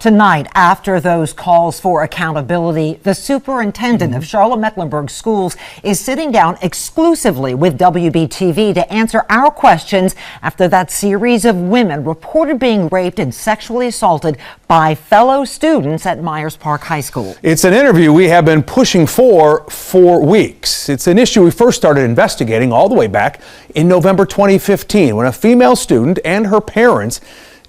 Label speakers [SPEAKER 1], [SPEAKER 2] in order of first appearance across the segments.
[SPEAKER 1] Tonight, after those calls for accountability, the superintendent of Charlotte-Mecklenburg Schools is sitting down exclusively with Wbtv to answer our questions after that series of women reported being raped and sexually assaulted by fellow students at Myers Park High School.
[SPEAKER 2] It's an interview we have been pushing for weeks. It's an issue we first started investigating all the way back in November 2015 when a female student and her parents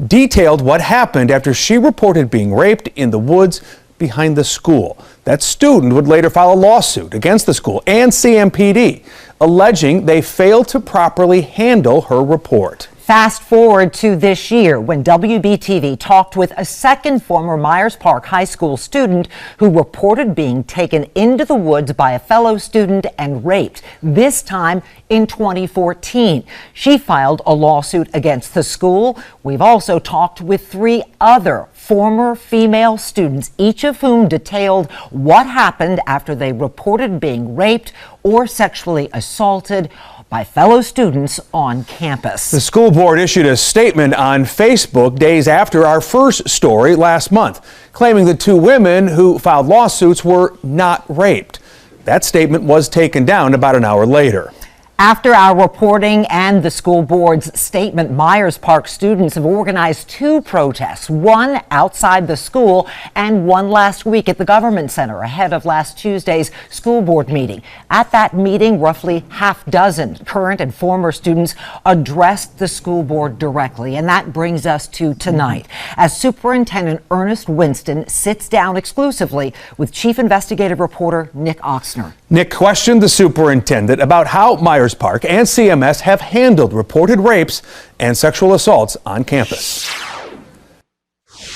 [SPEAKER 2] detailed what happened after she reported being raped in the woods behind the school. That student would later file a lawsuit against the school and CMPD, alleging they failed to properly handle her report.
[SPEAKER 1] Fast forward to this year when Wbtv talked with a second former Myers Park High School student who reported being taken into the woods by a fellow student and raped, this time in 2014. She filed a lawsuit against the school. We've also talked with 3 other former female students, each of whom detailed what happened after they reported being raped or sexually assaulted by fellow students on campus.
[SPEAKER 2] The school board issued a statement on Facebook days after our first story last month, claiming the 2 women who filed lawsuits were not raped. That statement was taken down about an hour later.
[SPEAKER 1] After our reporting and the school board's statement, Myers Park students have organized 2 protests, one outside the school and one last week at the Government Center ahead of last Tuesday's school board meeting. At that meeting, roughly half-dozen current and former students addressed the school board directly, and that brings us to tonight, as Superintendent Ernest Winston sits down exclusively with Chief Investigative Reporter Nick Oxner.
[SPEAKER 2] Nick questioned the superintendent about how Myers Park and CMS have handled reported rapes and sexual assaults on campus.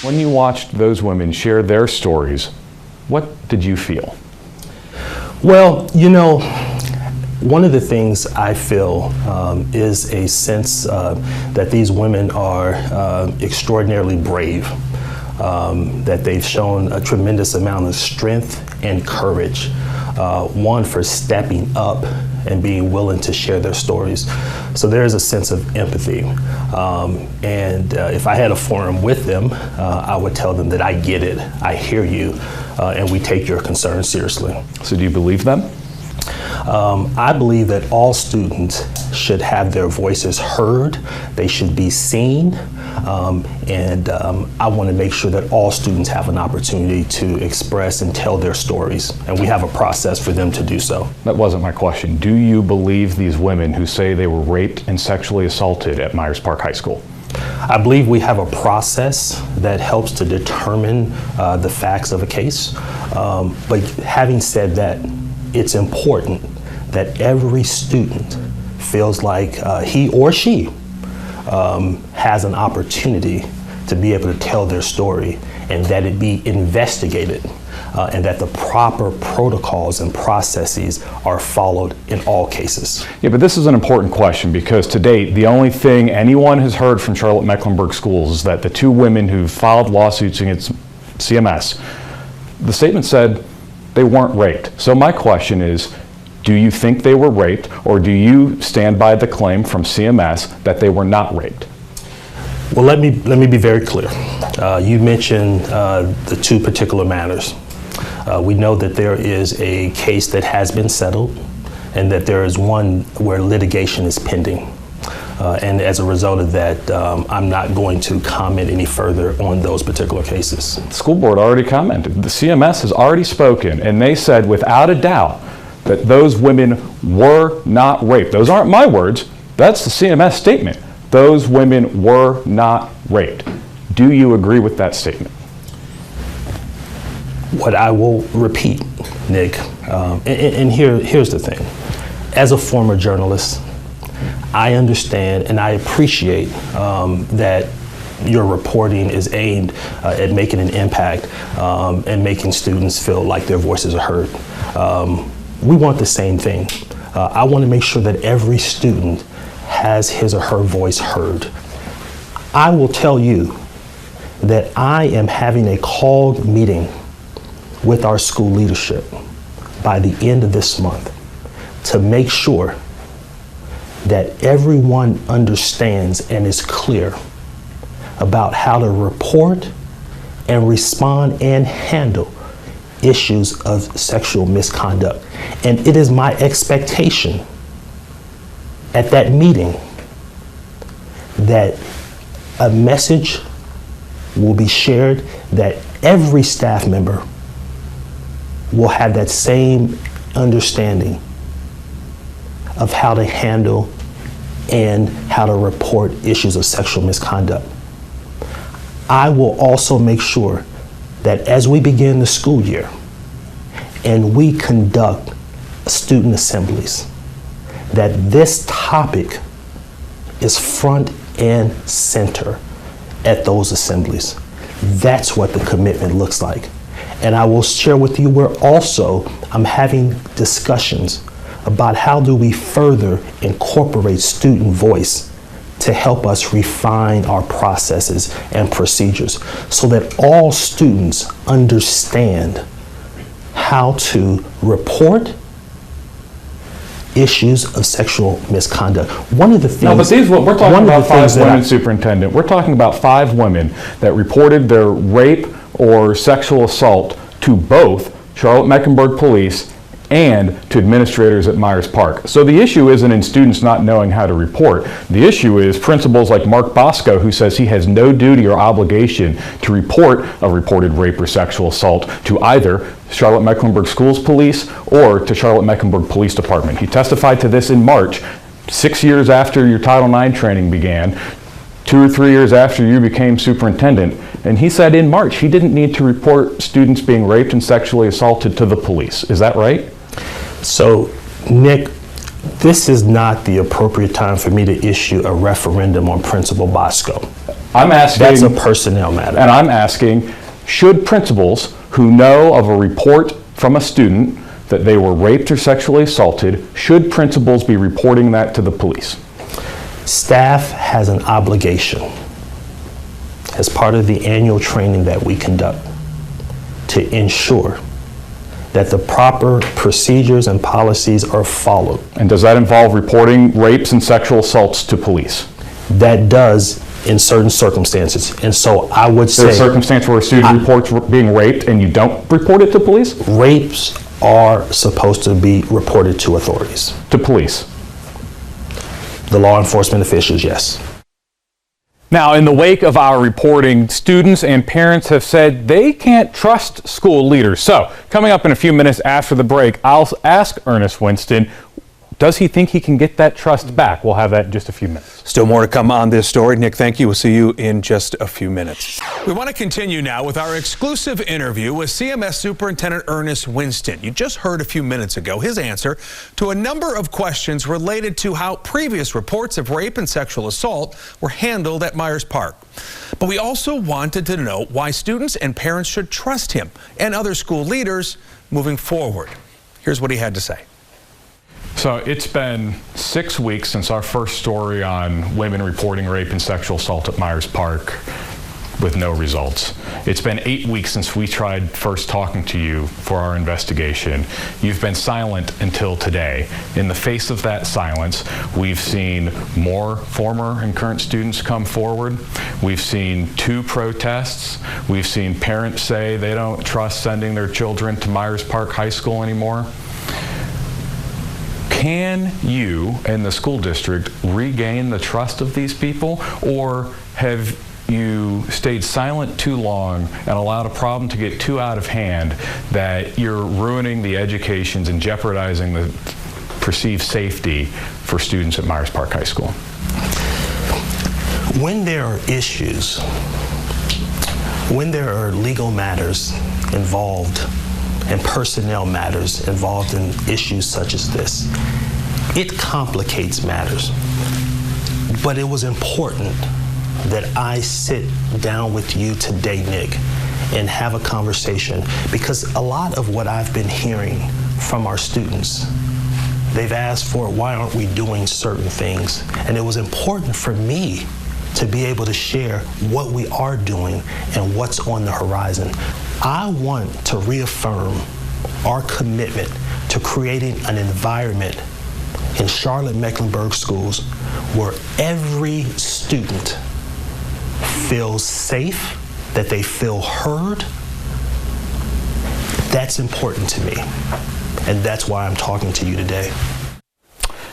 [SPEAKER 3] When you watched those women share their stories, what did you feel?
[SPEAKER 4] Well, you know, one of the things I feel is a sense that these women are extraordinarily brave, that they've shown a tremendous amount of strength and courage. One, for stepping up and being willing to share their stories. So there is a sense of empathy. And if I had a forum with them, I would tell them that I get it, I hear you, and we take your concerns seriously.
[SPEAKER 3] So do you believe them?
[SPEAKER 4] I believe that all students should have their voices heard, they should be seen, and I want to make sure that all students have an opportunity to express and tell their stories, and we have a process for them to do so.
[SPEAKER 3] That wasn't my question. Do you believe these women who say they were raped and sexually assaulted at Myers Park High School?
[SPEAKER 4] I believe we have a process that helps to determine the facts of a case, but having said that, it's important that every student feels like he or she has an opportunity to be able to tell their story, and that it be investigated, and that the proper protocols and processes are followed in all cases.
[SPEAKER 3] Yeah, but this is an important question because to date, the only thing anyone has heard from Charlotte-Mecklenburg Schools is that the 2 women who filed lawsuits against CMS, the statement said they weren't raped. So my question is, do you think they were raped, or do you stand by the claim from CMS that they were not raped?
[SPEAKER 4] Well, let me be very clear. You mentioned the 2 particular matters. We know that there is a case that has been settled, and that there is one where litigation is pending. And as a result of that, I'm not going to comment any further on those particular cases.
[SPEAKER 3] The school board already commented. The CMS has already spoken, and they said without a doubt that those women were not raped. Those aren't my words. That's the CMS statement. Those women were not raped. Do you agree with that statement?
[SPEAKER 4] What I will repeat, Nick, and here's the thing. As a former journalist, I understand and I appreciate that your reporting is aimed at making an impact and making students feel like their voices are heard. We want the same thing. I want to make sure that every student has his or her voice heard. I will tell you that I am having a called meeting with our school leadership by the end of this month to make sure that everyone understands and is clear about how to report and respond and handle issues of sexual misconduct. And it is my expectation at that meeting that a message will be shared that every staff member will have that same understanding of how to handle and how to report issues of sexual misconduct. I will also make sure that as we begin the school year and we conduct student assemblies, that this topic is front and center at those assemblies. That's what the commitment looks like. And I will share with you where also I'm having discussions about how do we further incorporate student voice to help us refine our processes and procedures so that all students understand how to report issues of sexual misconduct. One of the things—
[SPEAKER 3] No, but we're talking about 5 women, Superintendent. We're talking about 5 women that reported their rape or sexual assault to both Charlotte Mecklenburg Police and to administrators at Myers Park. So the issue isn't in students not knowing how to report. The issue is principals like Mark Bosco, who says he has no duty or obligation to report a reported rape or sexual assault to either Charlotte Mecklenburg Schools Police or to Charlotte Mecklenburg Police Department. He testified to this in March, 6 years after your Title IX training began, 2 or 3 years after you became superintendent, and he said in March he didn't need to report students being raped and sexually assaulted to the police. Is that right?
[SPEAKER 4] So, Nick, this is not the appropriate time for me to issue a referendum on Principal Bosco.
[SPEAKER 3] I'm asking—
[SPEAKER 4] That's a personnel matter.
[SPEAKER 3] And I'm asking, should principals who know of a report from a student that they were raped or sexually assaulted, should principals be reporting that to the police?
[SPEAKER 4] Staff has an obligation as part of the annual training that we conduct to ensure that the proper procedures and policies are followed.
[SPEAKER 3] And does that involve reporting rapes and sexual assaults to police?
[SPEAKER 4] That does in certain circumstances. And so I would say—
[SPEAKER 3] There's a circumstance where a student reports being raped and you don't report it to police?
[SPEAKER 4] Rapes are supposed to be reported to authorities.
[SPEAKER 3] To police?
[SPEAKER 4] The law enforcement officials, yes.
[SPEAKER 3] Now, in the wake of our reporting, students and parents have said they can't trust school leaders. So, coming up in a few minutes after the break, I'll ask Ernest Winston, does he think he can get that trust back? We'll have that in just a few minutes.
[SPEAKER 2] Still more to come on this story. Nick, thank you. We'll see you in just a few minutes. We want to continue now with our exclusive interview with CMS Superintendent Ernest Winston. You just heard a few minutes ago his answer to a number of questions related to how previous reports of rape and sexual assault were handled at Myers Park. But we also wanted to know why students and parents should trust him and other school leaders moving forward. Here's what he had to say.
[SPEAKER 3] So it's been 6 weeks since our first story on women reporting rape and sexual assault at Myers Park with no results. It's been 8 weeks since we tried first talking to you for our investigation. You've been silent until today. In the face of that silence, we've seen more former and current students come forward. We've seen 2 protests. We've seen parents say they don't trust sending their children to Myers Park High School anymore. Can you and the school district regain the trust of these people, or have you stayed silent too long and allowed a problem to get too out of hand that you're ruining the educations and jeopardizing the perceived safety for students at Myers Park High School?
[SPEAKER 4] When there are issues, when there are legal matters involved and personnel matters involved in issues such as this, it complicates matters. But it was important that I sit down with you today, Nick, and have a conversation, because a lot of what I've been hearing from our students, they've asked for why aren't we doing certain things, and it was important for me to be able to share what we are doing and what's on the horizon. I want to reaffirm our commitment to creating an environment in Charlotte Mecklenburg schools where every student feels safe that they feel heard, that's important to me. And that's why I'm talking to you today.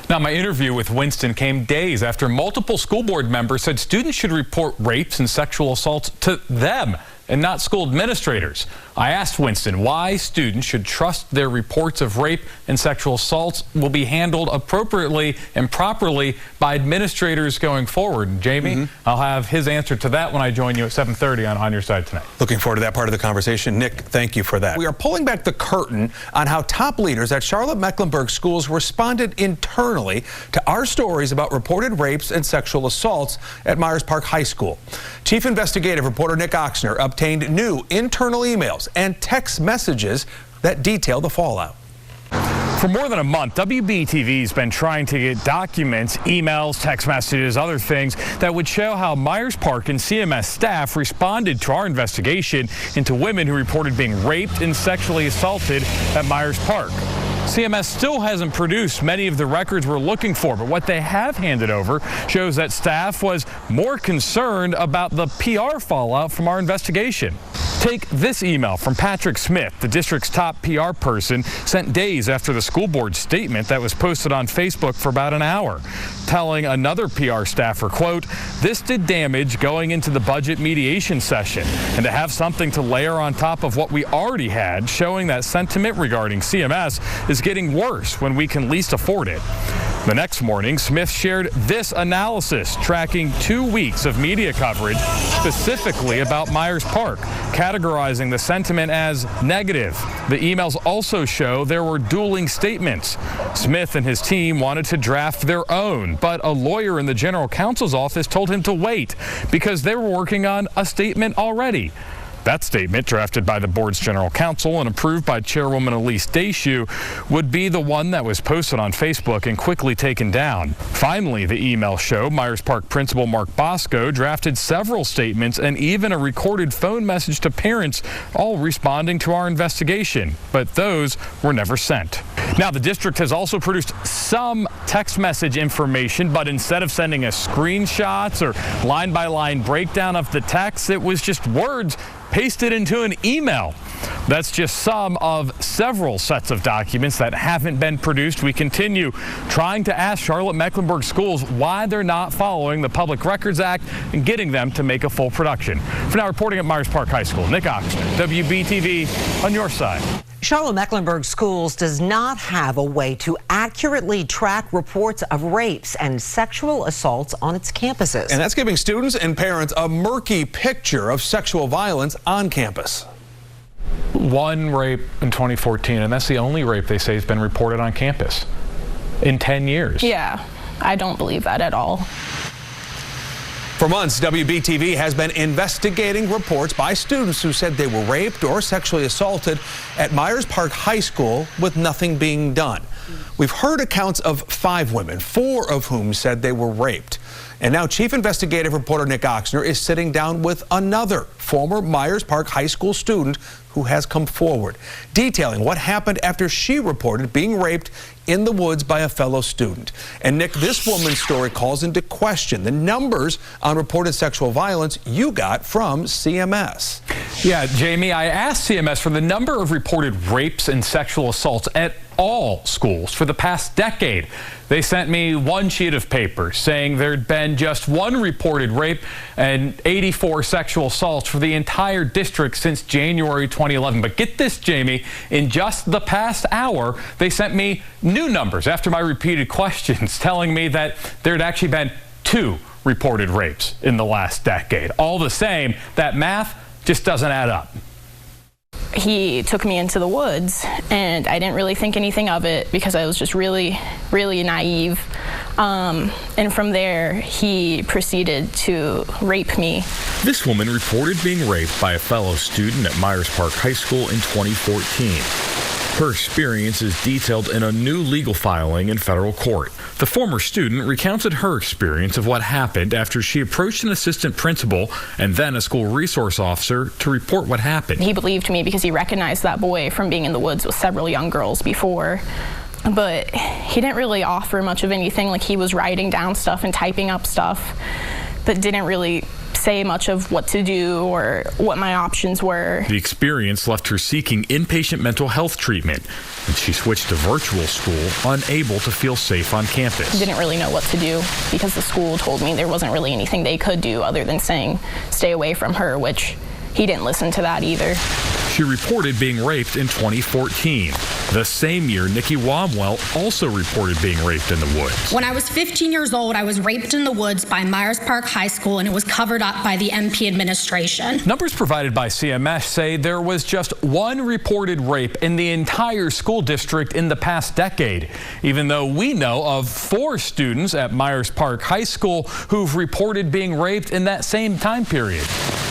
[SPEAKER 5] Now, my interview with Winston came days after multiple school board members said students should report rapes and sexual assaults to them and not school administrators. I asked Winston why students should trust their reports of rape and sexual assaults will be handled appropriately and properly by administrators going forward. And Jamie, I'll have his answer to that when I join you at 7:30 on Your Side Tonight.
[SPEAKER 2] Looking forward to that part of the conversation. Nick, thank you for that. We are pulling back the curtain on how top leaders at Charlotte-Mecklenburg schools responded internally to our stories about reported rapes and sexual assaults at Myers Park High School. Chief Investigative Reporter Nick Oxner obtained new internal emails and text messages that detail the fallout.
[SPEAKER 5] For more than a month, WBTV's been trying to get documents, emails, text messages, other things that would show how Myers Park and CMS staff responded to our investigation into women who reported being raped and sexually assaulted at Myers Park. CMS still hasn't produced many of the records we're looking for, but what they have handed over shows that staff was more concerned about the PR fallout from our investigation. Take this email from Patrick Smith, the district's top PR person, sent days after the school board statement that was posted on Facebook for about an hour, telling another PR staffer, quote, "This did damage going into the budget mediation session, and to have something to layer on top of what we already had, showing that sentiment regarding CMS is getting worse when we can least afford it." The next morning, Smith shared this analysis, tracking 2 weeks of media coverage specifically about Myers Park, categorizing the sentiment as negative. The emails also show there were dueling statements. Smith and his team wanted to draft their own, but a lawyer in the general counsel's office told him to wait because they were working on a statement already. That statement, drafted by the board's general counsel and approved by Chairwoman Elise Deshu, would be the one that was posted on Facebook and quickly taken down. Finally, the email showed Myers Park Principal Mark Bosco drafted several statements and even a recorded phone message to parents, all responding to our investigation, but those were never sent. Now, the district has also produced some text message information, but instead of sending us screenshots or line-by-line breakdown of the text, it was just words pasted into an email. That's just some of several sets of documents that haven't been produced. We continue trying to ask Charlotte-Mecklenburg schools why they're not following the Public Records Act and getting them to make a full production. For now, reporting at Myers Park High School, Nick Oxner, WBTV, on your side.
[SPEAKER 1] Charlotte-Mecklenburg Schools does not have a way to accurately track reports of rapes and sexual assaults on its campuses.
[SPEAKER 2] And that's giving students and parents a murky picture of sexual violence on campus.
[SPEAKER 5] One rape in 2014, and that's the only rape they say has been reported on campus in 10 years.
[SPEAKER 6] Yeah, I don't believe that at all.
[SPEAKER 2] For months, WBTV has been investigating reports by students who said they were raped or sexually assaulted at Myers Park High School with nothing being done. We've heard accounts of 5 women, 4 of whom said they were raped. And now Chief Investigative Reporter Nick Oxner is sitting down with another former Myers Park High School student who has come forward, detailing what happened after she reported being raped in the woods by a fellow student. And Nick, this woman's story calls into question the numbers on reported sexual violence you got from CMS.
[SPEAKER 5] Yeah, Jamie, I asked CMS for the number of reported rapes and sexual assaults at all schools for the past decade. They sent me one sheet of paper saying there'd been just 1 reported rape and 84 sexual assaults for the entire district since January 2011. But get this, Jamie, in just the past hour, they sent me new numbers after my repeated questions telling me that there'd actually been 2 reported rapes in the last decade. All the same, that math just doesn't add up.
[SPEAKER 6] He took me into the woods, and I didn't really think anything of it because I was just really naive. And from there, he proceeded to rape me.
[SPEAKER 5] This woman reported being raped by a fellow student at Myers Park High School in 2014. Her experience is detailed in a new legal filing in federal court. The former student recounted her experience of what happened after she approached an assistant principal and then a school resource officer to report what happened.
[SPEAKER 6] He believed me because he recognized that boy from being in the woods with several young girls before. But he didn't really offer much of anything. Like, he was writing down stuff and typing up stuff, but didn't really say much of what to do or what my options were.
[SPEAKER 5] The experience left her seeking inpatient mental health treatment, and she switched to virtual school, unable to feel safe on campus.
[SPEAKER 6] Didn't really know what to do because the school told me there wasn't really anything they could do other than saying stay away from her, which he didn't listen to that either.
[SPEAKER 5] She reported being raped in 2014. The same year, Nikki Womwell also reported being raped in the woods.
[SPEAKER 7] When I was 15 years old, I was raped in the woods by Myers Park High School, and it was covered up by the MP administration.
[SPEAKER 5] Numbers provided by CMS say there was just one reported rape in the entire school district in the past decade, even though we know of 4 students at Myers Park High School who've reported being raped in that same time period.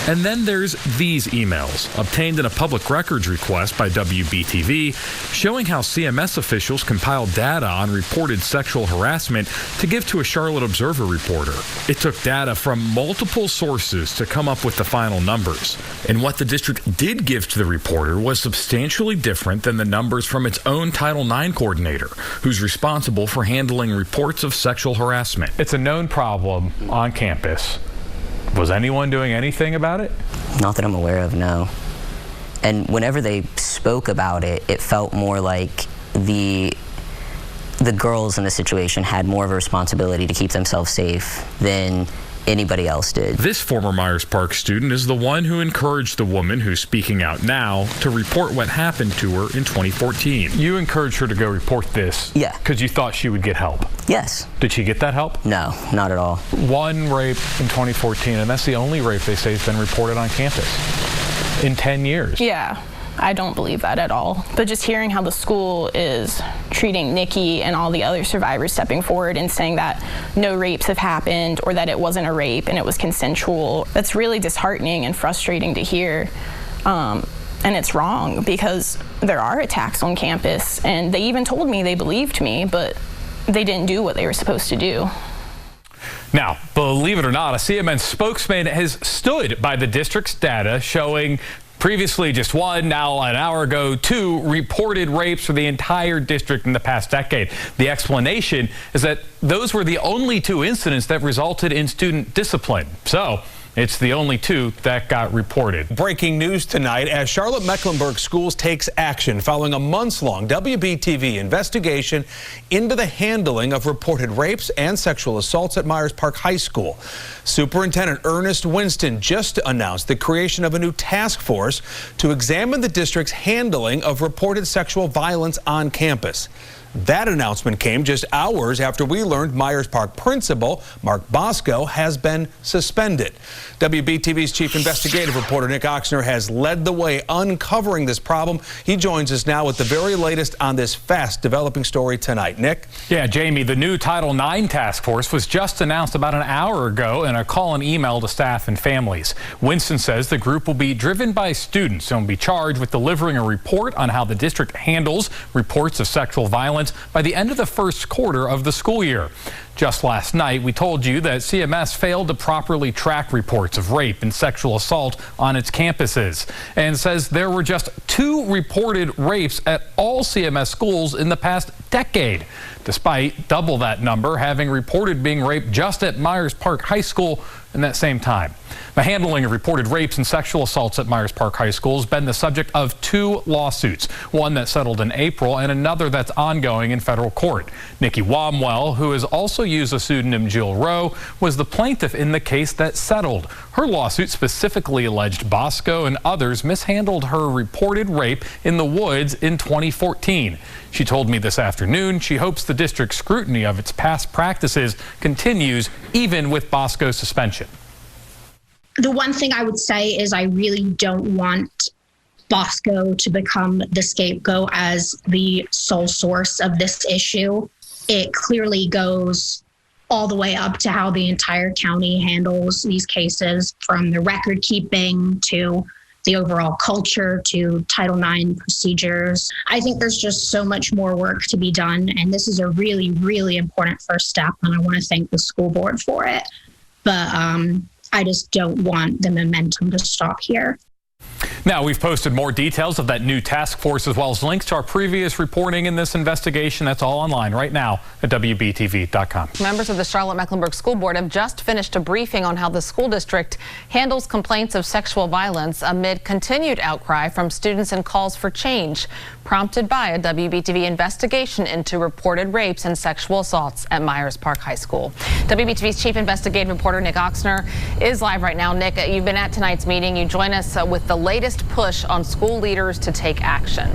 [SPEAKER 5] And then there's these emails, obtained in a public records request by Wbtv, showing how CMS officials compiled data on reported sexual harassment to give to a Charlotte Observer reporter. It took data from multiple sources to come up with the final numbers. And what the district did give to the reporter was substantially different than the numbers from its own Title IX coordinator, who's responsible for handling reports of sexual harassment. It's a known problem on campus. Was anyone doing anything about it?
[SPEAKER 8] Not that I'm aware of, no. And whenever they spoke about it, it felt more like the girls in the situation had more of a responsibility to keep themselves safe than anybody else did.
[SPEAKER 5] This former Myers Park student is the one who encouraged the woman who's speaking out now to report what happened to her in 2014. You encouraged her to go report this?
[SPEAKER 8] Yeah.
[SPEAKER 5] Because you thought she would get help?
[SPEAKER 8] Yes.
[SPEAKER 5] Did she get that help?
[SPEAKER 8] No, not at all.
[SPEAKER 5] One rape in 2014, and that's the only rape they say has been reported on campus in 10 years.
[SPEAKER 6] Yeah, I don't believe that at all. But just hearing how the school is treating Nikki and all the other survivors stepping forward and saying that no rapes have happened or that it wasn't a rape and it was consensual, that's really disheartening and frustrating to hear. And it's wrong because there are attacks on campus, and they even told me they believed me, but they didn't do what they were supposed to do.
[SPEAKER 5] Now, believe it or not, a CMS spokesman has stood by the district's data showing previously just 1, now an hour ago 2 reported rapes for the entire district in the past decade. The explanation is that those were the only 2 incidents that resulted in student discipline. So it's the only 2 that got reported.
[SPEAKER 2] Breaking news tonight as Charlotte Mecklenburg Schools takes action following a months-long Wbtv investigation into the handling of reported rapes and sexual assaults at Myers Park High School. Superintendent Ernest Winston just announced the creation of a new task force to examine the district's handling of reported sexual violence on campus. That announcement came just hours after we learned Myers Park principal Mark Bosco has been suspended. WBTV's chief investigative reporter Nick Oxner has led the way uncovering this problem. He joins us now with the very latest on this fast developing story tonight. Nick?
[SPEAKER 5] Yeah, Jamie, the new Title IX task force was just announced about an hour ago in a call and email to staff and families. Winston says the group will be driven by students and will be charged with delivering a report on how the district handles reports of sexual violence by the end of the first quarter of the school year. Just last night, we told you that CMS failed to properly track reports of rape and sexual assault on its campuses and says there were just 2 reported rapes at all CMS schools in the past decade, despite double that number having reported being raped just at Myers Park High School in that same time. The handling of reported rapes and sexual assaults at Myers Park High School has been the subject of 2 lawsuits, one that settled in April and another that's ongoing in federal court. Nikki Womwell, who has also used the pseudonym Jill Rowe, was the plaintiff in the case that settled. Her lawsuit specifically alleged Bosco and others mishandled her reported rape in the woods in 2014. She told me this afternoon she hopes the district's scrutiny of its past practices continues even with Bosco's suspension.
[SPEAKER 9] The one thing I would say is I really don't want Bosco to become the scapegoat as the sole source of this issue. It clearly goes all the way up to how the entire county handles these cases, from the record keeping to the overall culture to Title IX procedures. I think there's just so much more work to be done, and this is a really, really important first step, and I want to thank the school board for it. But I just don't want the momentum to stop here.
[SPEAKER 5] Now, we've posted more details of that new task force as well as links to our previous reporting in this investigation. That's all online right now at WBTV.com.
[SPEAKER 10] Members of the Charlotte-Mecklenburg School Board have just finished a briefing on how the school district handles complaints of sexual violence amid continued outcry from students and calls for change, prompted by a WBTV investigation into reported rapes and sexual assaults at Myers Park High School. WBTV's chief investigative reporter Nick Oxner is live right now. Nick, you've been at tonight's meeting. You join us with the latest push on school leaders to take action.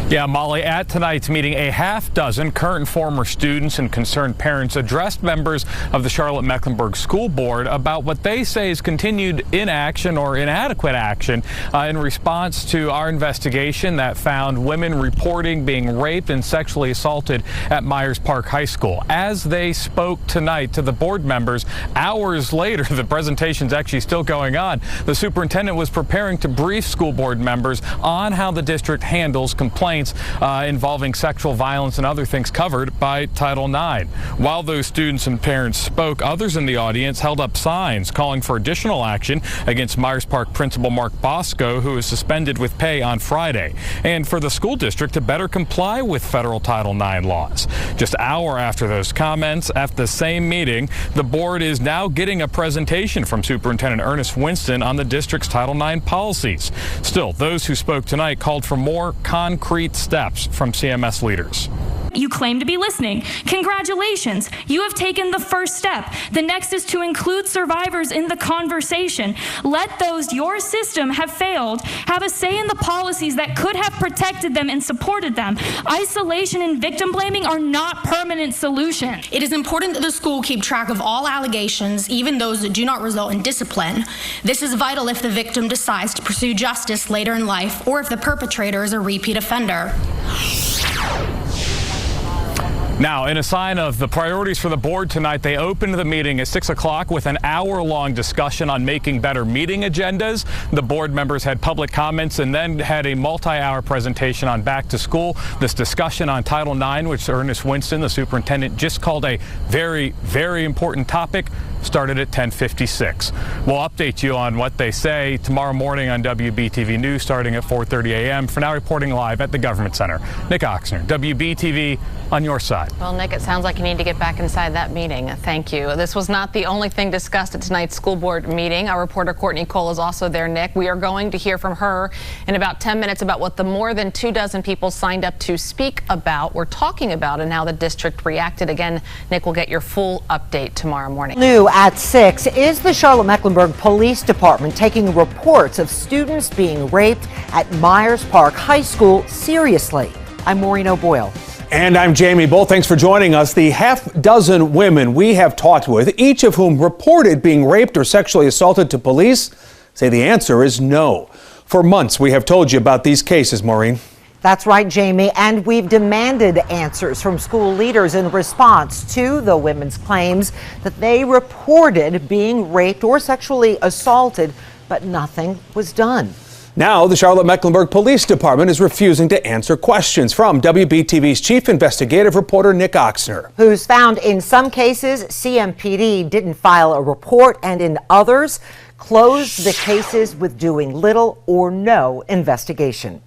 [SPEAKER 5] Yeah, Molly, at tonight's meeting, a half dozen current and former students and concerned parents addressed members of the Charlotte-Mecklenburg School Board about what they say is continued inaction or inadequate action in response to our investigation that found women reporting being raped and sexually assaulted at Myers Park High School. As they spoke tonight to the board members, hours later, the presentation's actually still going on, the superintendent was preparing to brief school board members on how the district handles complaints involving sexual violence and other things covered by Title IX. While those students and parents spoke, others in the audience held up signs calling for additional action against Myers Park principal Mark Bosco, who was suspended with pay on Friday, and for the school district to better comply with federal Title IX laws. Just an hour after those comments, at the same meeting, the board is now getting a presentation from Superintendent Ernest Winston on the district's Title IX policies. Still, those who spoke tonight called for more concrete steps from CMS leaders.
[SPEAKER 11] You claim to be listening. Congratulations. You have taken the first step. The next is to include survivors in the conversation. Let those your system have failed have a say in the policies that could have protected them and supported them. Isolation and victim blaming are not permanent solutions.
[SPEAKER 7] It is important that the school keep track of all allegations, even those that do not result in discipline. This is vital if the victim decides to pursue justice later in life or if the perpetrator is a repeat offender.
[SPEAKER 5] Now, in a sign of the priorities for the board tonight, they opened the meeting at 6 o'clock with an hour-long discussion on making better meeting agendas. The board members had public comments and then had a multi-hour presentation on back to school. This discussion on Title IX, which Ernest Winston, the superintendent, just called a very, very important topic, started at 10:56. We'll update you on what they say tomorrow morning on WBTV News starting at 4:30 a.m. For now, reporting live at the Government Center, Nick Oxner, WBTV, on your side.
[SPEAKER 10] Well, Nick, it sounds like you need to get back inside that meeting. Thank you. This was not the only thing discussed at tonight's school board meeting. Our reporter Courtney Cole is also there, Nick. We are going to hear from her in about 10 minutes about what the more than 24 people signed up to speak about were talking about and how the district reacted. Again, Nick will get your full update tomorrow morning.
[SPEAKER 1] New at 6, is the Charlotte-Mecklenburg Police Department taking reports of students being raped at Myers Park High School seriously? I'm Maureen O'Boyle.
[SPEAKER 2] And I'm Jamie Bull. Thanks for joining us. The half dozen women we have talked with, each of whom reported being raped or sexually assaulted to police, say the answer is no. For months, we have told you about these cases, Maureen.
[SPEAKER 1] That's right, Jamie, and we've demanded answers from school leaders in response to the women's claims that they reported being raped or sexually assaulted, but nothing was done.
[SPEAKER 2] Now, the Charlotte-Mecklenburg Police Department is refusing to answer questions from WBTV's chief investigative reporter Nick Oxner,
[SPEAKER 1] who's found in some cases CMPD didn't file a report and in others closed the cases with doing little or no investigation.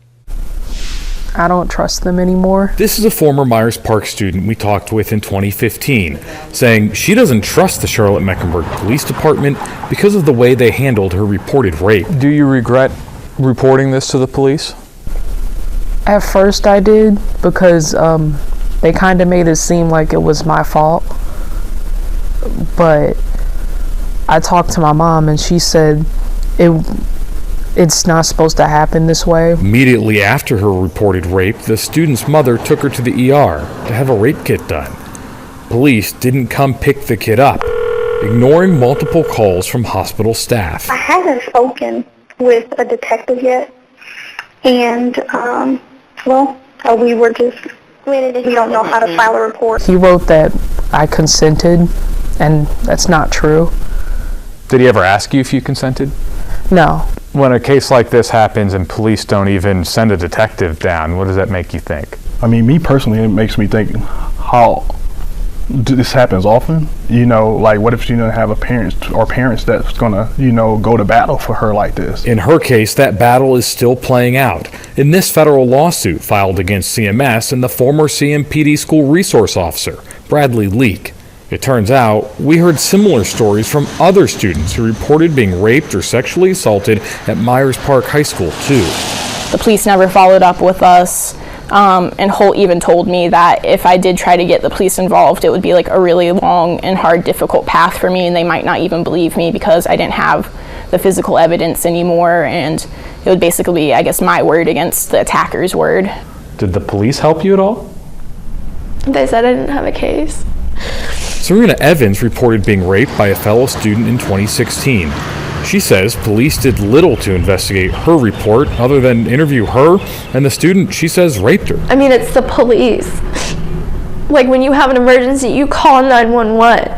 [SPEAKER 12] I don't trust them anymore.
[SPEAKER 3] This is a former Myers Park student we talked with in 2015, saying she doesn't trust the Charlotte-Mecklenburg Police Department because of the way they handled her reported rape.
[SPEAKER 13] Do you regret reporting this to the police?
[SPEAKER 12] At first I did, because they kind of made it seem like it was my fault. But I talked to my mom and she said it's not supposed to happen this way.
[SPEAKER 3] Immediately after her reported rape, the student's mother took her to the ER to have a rape kit done. Police didn't come pick the kid up, ignoring multiple calls from hospital staff.
[SPEAKER 14] I haven't spoken with a detective yet, and we don't know how to file a report.
[SPEAKER 12] He wrote that I consented, and that's not true.
[SPEAKER 13] Did he ever ask you if you consented?
[SPEAKER 12] No.
[SPEAKER 13] When a case like this happens and police don't even send a detective down, what does that make you think?
[SPEAKER 15] I mean, me personally, it makes me think, how this happens often? You know, like what if she doesn't have parents that's gonna, you know, go to battle for her like this?
[SPEAKER 5] In her case, that battle is still playing out in this federal lawsuit filed against CMS and the former CMPD school resource officer, Bradley Leak. It turns out we heard similar stories from other students who reported being raped or sexually assaulted at Myers Park High School too.
[SPEAKER 6] The police never followed up with us. And Holt even told me that if I did try to get the police involved, it would be like a really long and hard, difficult path for me, and they might not even believe me because I didn't have the physical evidence anymore, and it would basically be, I guess, my word against the attacker's word.
[SPEAKER 3] Did the police help you at all?
[SPEAKER 14] They said I didn't have a case.
[SPEAKER 5] Serena Evans reported being raped by a fellow student in 2016. She says police did little to investigate her report other than interview her and the student she says raped her.
[SPEAKER 14] I mean, it's the police. Like when you have an emergency, you call 911.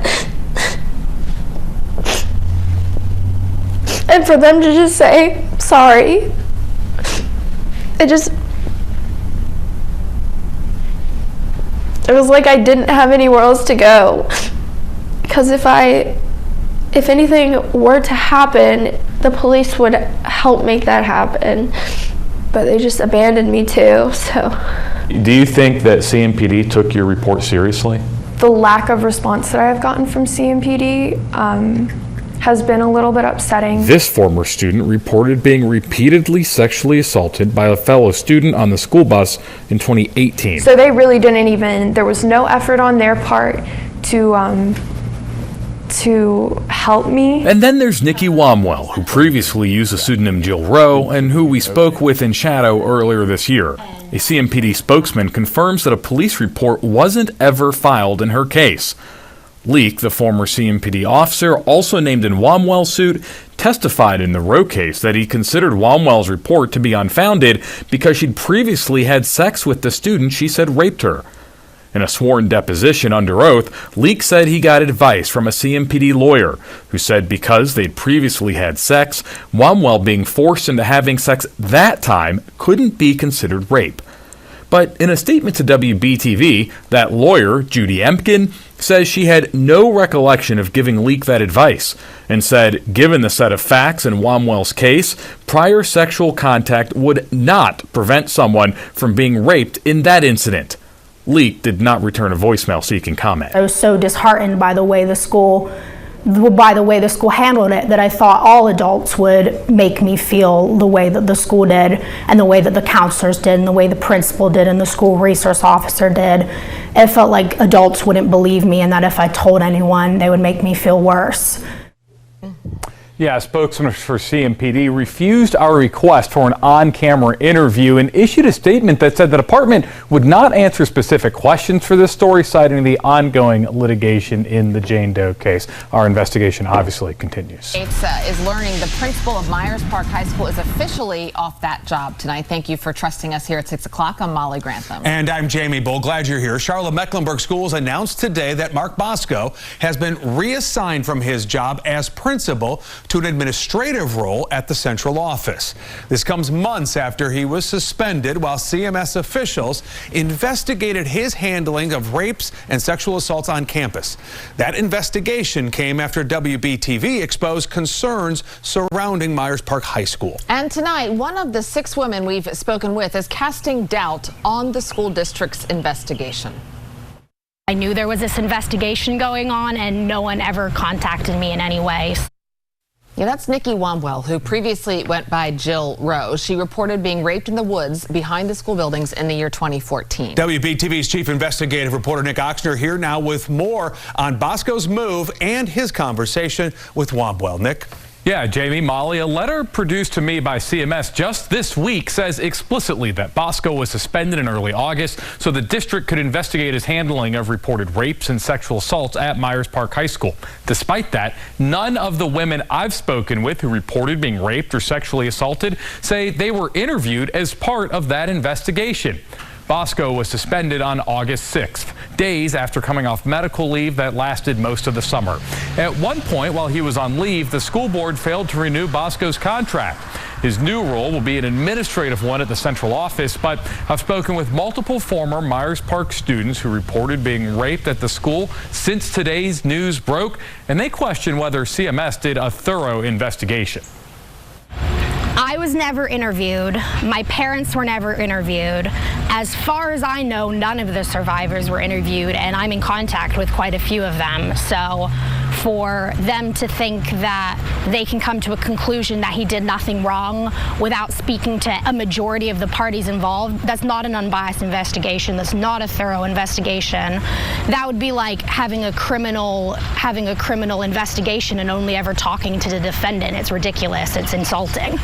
[SPEAKER 14] And for them to just say, sorry, it was like I didn't have anywhere else to go. Because if anything were to happen, the police would help make that happen. But they just abandoned me too, so.
[SPEAKER 3] Do you think that CMPD took your report seriously?
[SPEAKER 16] The lack of response that I've gotten from CMPD has been a little bit upsetting.
[SPEAKER 5] This former student reported being repeatedly sexually assaulted by a fellow student on the school bus in 2018.
[SPEAKER 16] So they really didn't even, there was no effort on their part to help me.
[SPEAKER 5] And then there's Nikki Wamwell, who previously used the pseudonym Jill Rowe and who we spoke with in shadow earlier this year. A CMPD spokesman confirms that a police report wasn't ever filed in her case. Leak, the former CMPD officer, also named in Wamwell's suit, testified in the Rowe case that he considered Wamwell's report to be unfounded because she'd previously had sex with the student she said raped her. In a sworn deposition under oath, Leak said he got advice from a CMPD lawyer who said because they'd previously had sex, Wamwell being forced into having sex that time couldn't be considered rape. But in a statement to Wbtv, that lawyer, Judy Empkin, says she had no recollection of giving Leak that advice and said, given the set of facts in Wamwell's case, prior sexual contact would not prevent someone from being raped in that incident. Leak did not return a voicemail seeking comment.
[SPEAKER 7] I was so disheartened by the way the school handled it that I thought all adults would make me feel the way that the school did and the way that the counselors did and the way the principal did and the school resource officer did. It felt like adults wouldn't believe me and that if I told anyone, they would make me feel worse.
[SPEAKER 13] Yeah, a spokesman for CMPD refused our request for an on-camera interview and issued a statement that said the department would not answer specific questions for this story, citing the ongoing litigation in the Jane Doe case. Our investigation obviously continues.
[SPEAKER 10] Is learning the principal of Myers Park High School is officially off that job tonight. Thank you for trusting us here at 6 o'clock. I'm Molly Grantham.
[SPEAKER 2] And I'm Jamie Bull. Glad you're here. Charlotte-Mecklenburg Schools announced today that Mark Bosco has been reassigned from his job as principal to an administrative role at the central office. This comes months after he was suspended while CMS officials investigated his handling of rapes and sexual assaults on campus. That investigation came after WBTV exposed concerns surrounding Myers Park High School.
[SPEAKER 10] And tonight, one of the 6 women we've spoken with is casting doubt on the school district's investigation.
[SPEAKER 7] I knew there was this investigation going on and no one ever contacted me in any way.
[SPEAKER 10] Yeah, that's Nikki Wamwell, who previously went by Jill Rowe. She reported being raped in the woods behind the school buildings in the year 2014.
[SPEAKER 2] WBTV's chief investigative reporter Nick Ochsner here now with more on Bosco's move and his conversation with Wamwell. Nick?
[SPEAKER 5] Yeah, Jamie, Molly, a letter produced to me by CMS just this week says explicitly that Bosco was suspended in early August so the district could investigate his handling of reported rapes and sexual assaults at Myers Park High School. Despite that, none of the women I've spoken with who reported being raped or sexually assaulted say they were interviewed as part of that investigation. Bosco was suspended on August 6th, days after coming off medical leave that lasted most of the summer. At one point while he was on leave, the school board failed to renew Bosco's contract. His new role will be an administrative one at the central office, but I've spoken with multiple former Myers Park students who reported being raped at the school since today's news broke, and they question whether CMS did a thorough investigation.
[SPEAKER 17] I was never interviewed. My parents were never interviewed. As far as I know, none of the survivors were interviewed, and I'm in contact with quite a few of them. So for them to think that they can come to a conclusion that he did nothing wrong without speaking to a majority of the parties involved, that's not an unbiased investigation. That's not a thorough investigation. That would be like having a criminal investigation and only ever talking to the defendant. It's ridiculous. It's insulting.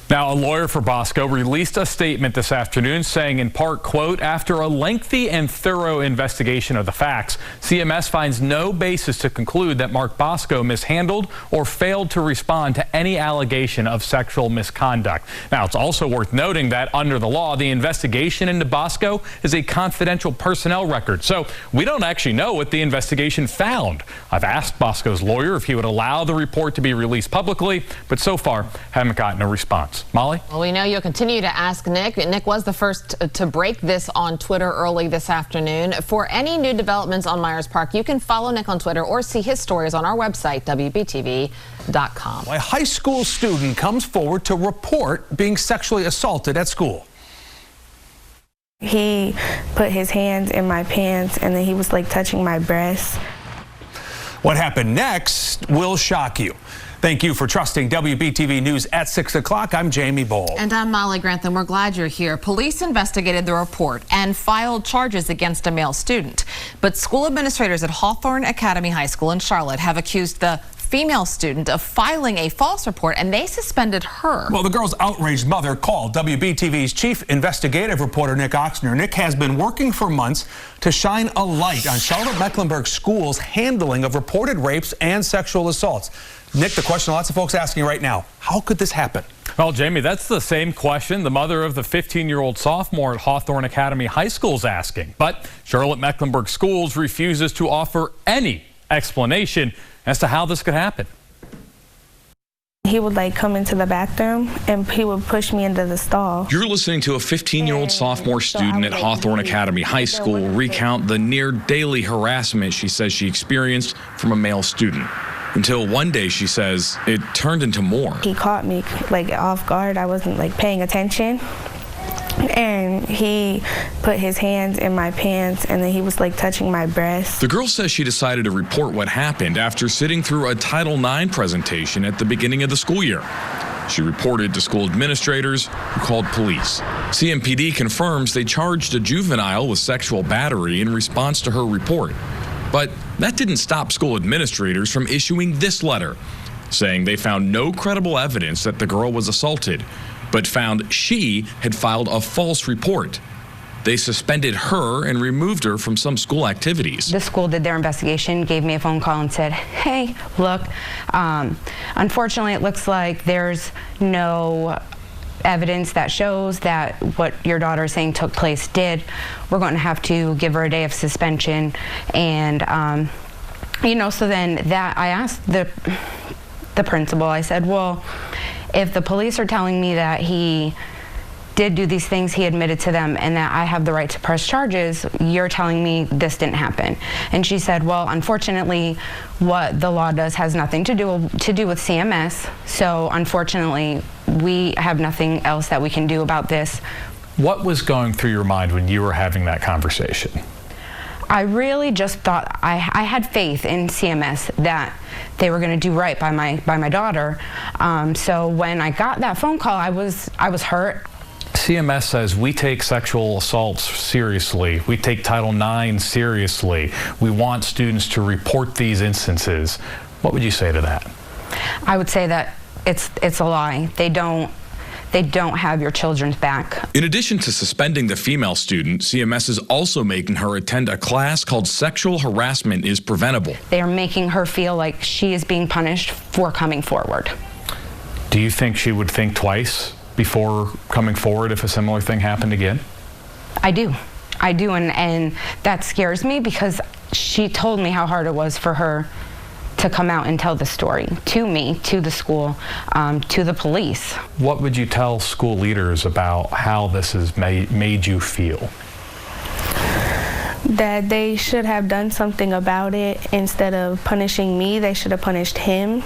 [SPEAKER 5] Now, a lawyer for Bosco released a statement this afternoon saying in part, quote, after a lengthy and thorough investigation of the facts, CMS finds no basis to conclude that Mark Bosco mishandled or failed to respond to any allegation of sexual misconduct. Now, it's also worth noting that under the law, the investigation into Bosco is a confidential personnel record. So we don't actually know what the investigation found. I've asked Bosco's lawyer if he would allow the report to be released publicly, but so far haven't gotten a response. Molly?
[SPEAKER 10] Well, we know you'll continue to ask Nick. Nick was the first to break this on Twitter early this afternoon. For any new developments on Myers Park, you can follow Nick on Twitter or see his stories on our website, wbtv.com.
[SPEAKER 2] A high school student comes forward to report being sexually assaulted at school.
[SPEAKER 18] He put his hands in my pants and then he was like touching my breasts.
[SPEAKER 2] What happened next will shock you. Thank you for trusting WBTV News at 6 o'clock. I'm Jamie Bold.
[SPEAKER 10] And I'm Molly Grantham. We're glad you're here. Police investigated the report and filed charges against a male student. But school administrators at Hawthorne Academy High School in Charlotte have accused the female student of filing a false report, and they suspended her.
[SPEAKER 2] Well, the girl's outraged mother called WBTV's chief investigative reporter, Nick Oxner. Nick has been working for months to shine a light on Charlotte-Mecklenburg School's handling of reported rapes and sexual assaults. Nick, the question lots of folks asking right now, how could this happen?
[SPEAKER 5] Well, Jamie, that's the same question the mother of the 15-year-old sophomore at Hawthorne Academy High School is asking. But Charlotte-Mecklenburg Schools refuses to offer any explanation as to how this could happen.
[SPEAKER 18] He would like come into the bathroom and he would push me into the stall.
[SPEAKER 19] You're listening to a 15-year-old sophomore student at Hawthorne Academy High School recount the near daily harassment she says she experienced from a male student. Until one day, she says, it turned into more.
[SPEAKER 18] He caught me like off guard. I wasn't like paying attention. And he put his hands in my pants and then he was like touching my breasts.
[SPEAKER 19] The girl says she decided to report what happened after sitting through a Title IX presentation at the beginning of the school year. She reported to school administrators who called police. CMPD confirms they charged a juvenile with sexual battery in response to her report. But that didn't stop school administrators from issuing this letter, saying they found no credible evidence that the girl was assaulted, but found she had filed a false report. They suspended her and removed her from some school activities.
[SPEAKER 20] The school did their investigation, gave me a phone call and said, hey, look, unfortunately it looks like there's no evidence that shows that what your daughter is saying took place did. We're going to have to give her a day of suspension. And, you know, so then that I asked the principal, I said, well, if the police are telling me that he did do these things, he admitted to them, and that I have the right to press charges, you're telling me this didn't happen. And she said, well, unfortunately, what the law does has nothing to do with CMS, so unfortunately, we have nothing else that we can do about this.
[SPEAKER 5] What was going through your mind when you were having that conversation?
[SPEAKER 20] I really just thought I had faith in CMS that they were going to do right by my daughter. So when I got that phone call, I was hurt.
[SPEAKER 5] CMS says we take sexual assaults seriously. We take Title IX seriously. We want students to report these instances. What would you say to that?
[SPEAKER 20] I would say that it's a lie. They don't have your children's back.
[SPEAKER 19] In addition to suspending the female student, CMS is also making her attend a class called Sexual Harassment is Preventable.
[SPEAKER 20] They are making her feel like she is being punished for coming forward.
[SPEAKER 5] Do you think she would think twice before coming forward if a similar thing happened again?
[SPEAKER 20] I do, and that scares me because she told me how hard it was for her to come out and tell the story to me, to the school, to the police.
[SPEAKER 13] What would you tell school leaders about how this has made you feel?
[SPEAKER 18] That they should have done something about it. Instead of punishing me, they should have punished him.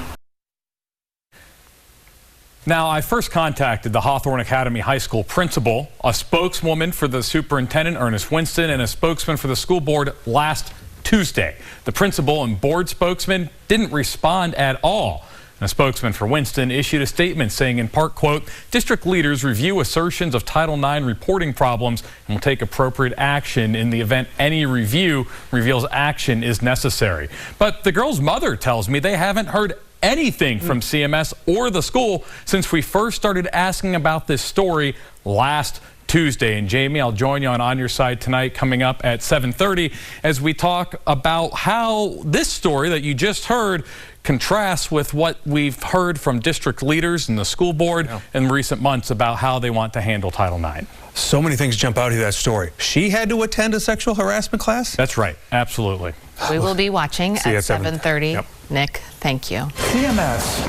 [SPEAKER 5] Now, I first contacted the Hawthorne Academy High School principal, a spokeswoman for the superintendent, Ernest Winston, and a spokesman for the school board last Tuesday. The principal and board spokesman didn't respond at all. And a spokesman for Winston issued a statement saying, in part, quote, district leaders review assertions of Title IX reporting problems and will take appropriate action in the event any review reveals action is necessary. But the girl's mother tells me they haven't heard anything from CMS or the school since we first started asking about this story last Tuesday. And Jamie, I'll join you on Your Side tonight coming up at 7:30 as we talk about how this story that you just heard contrasts with what we've heard from district leaders and the school board in recent months about how they want to handle Title IX.
[SPEAKER 2] So many things jump out of that story. She had to attend a sexual harassment class?
[SPEAKER 5] That's right. Absolutely.
[SPEAKER 10] We will be watching at 7:30.
[SPEAKER 2] Yep.
[SPEAKER 10] Nick, thank you.
[SPEAKER 5] CMS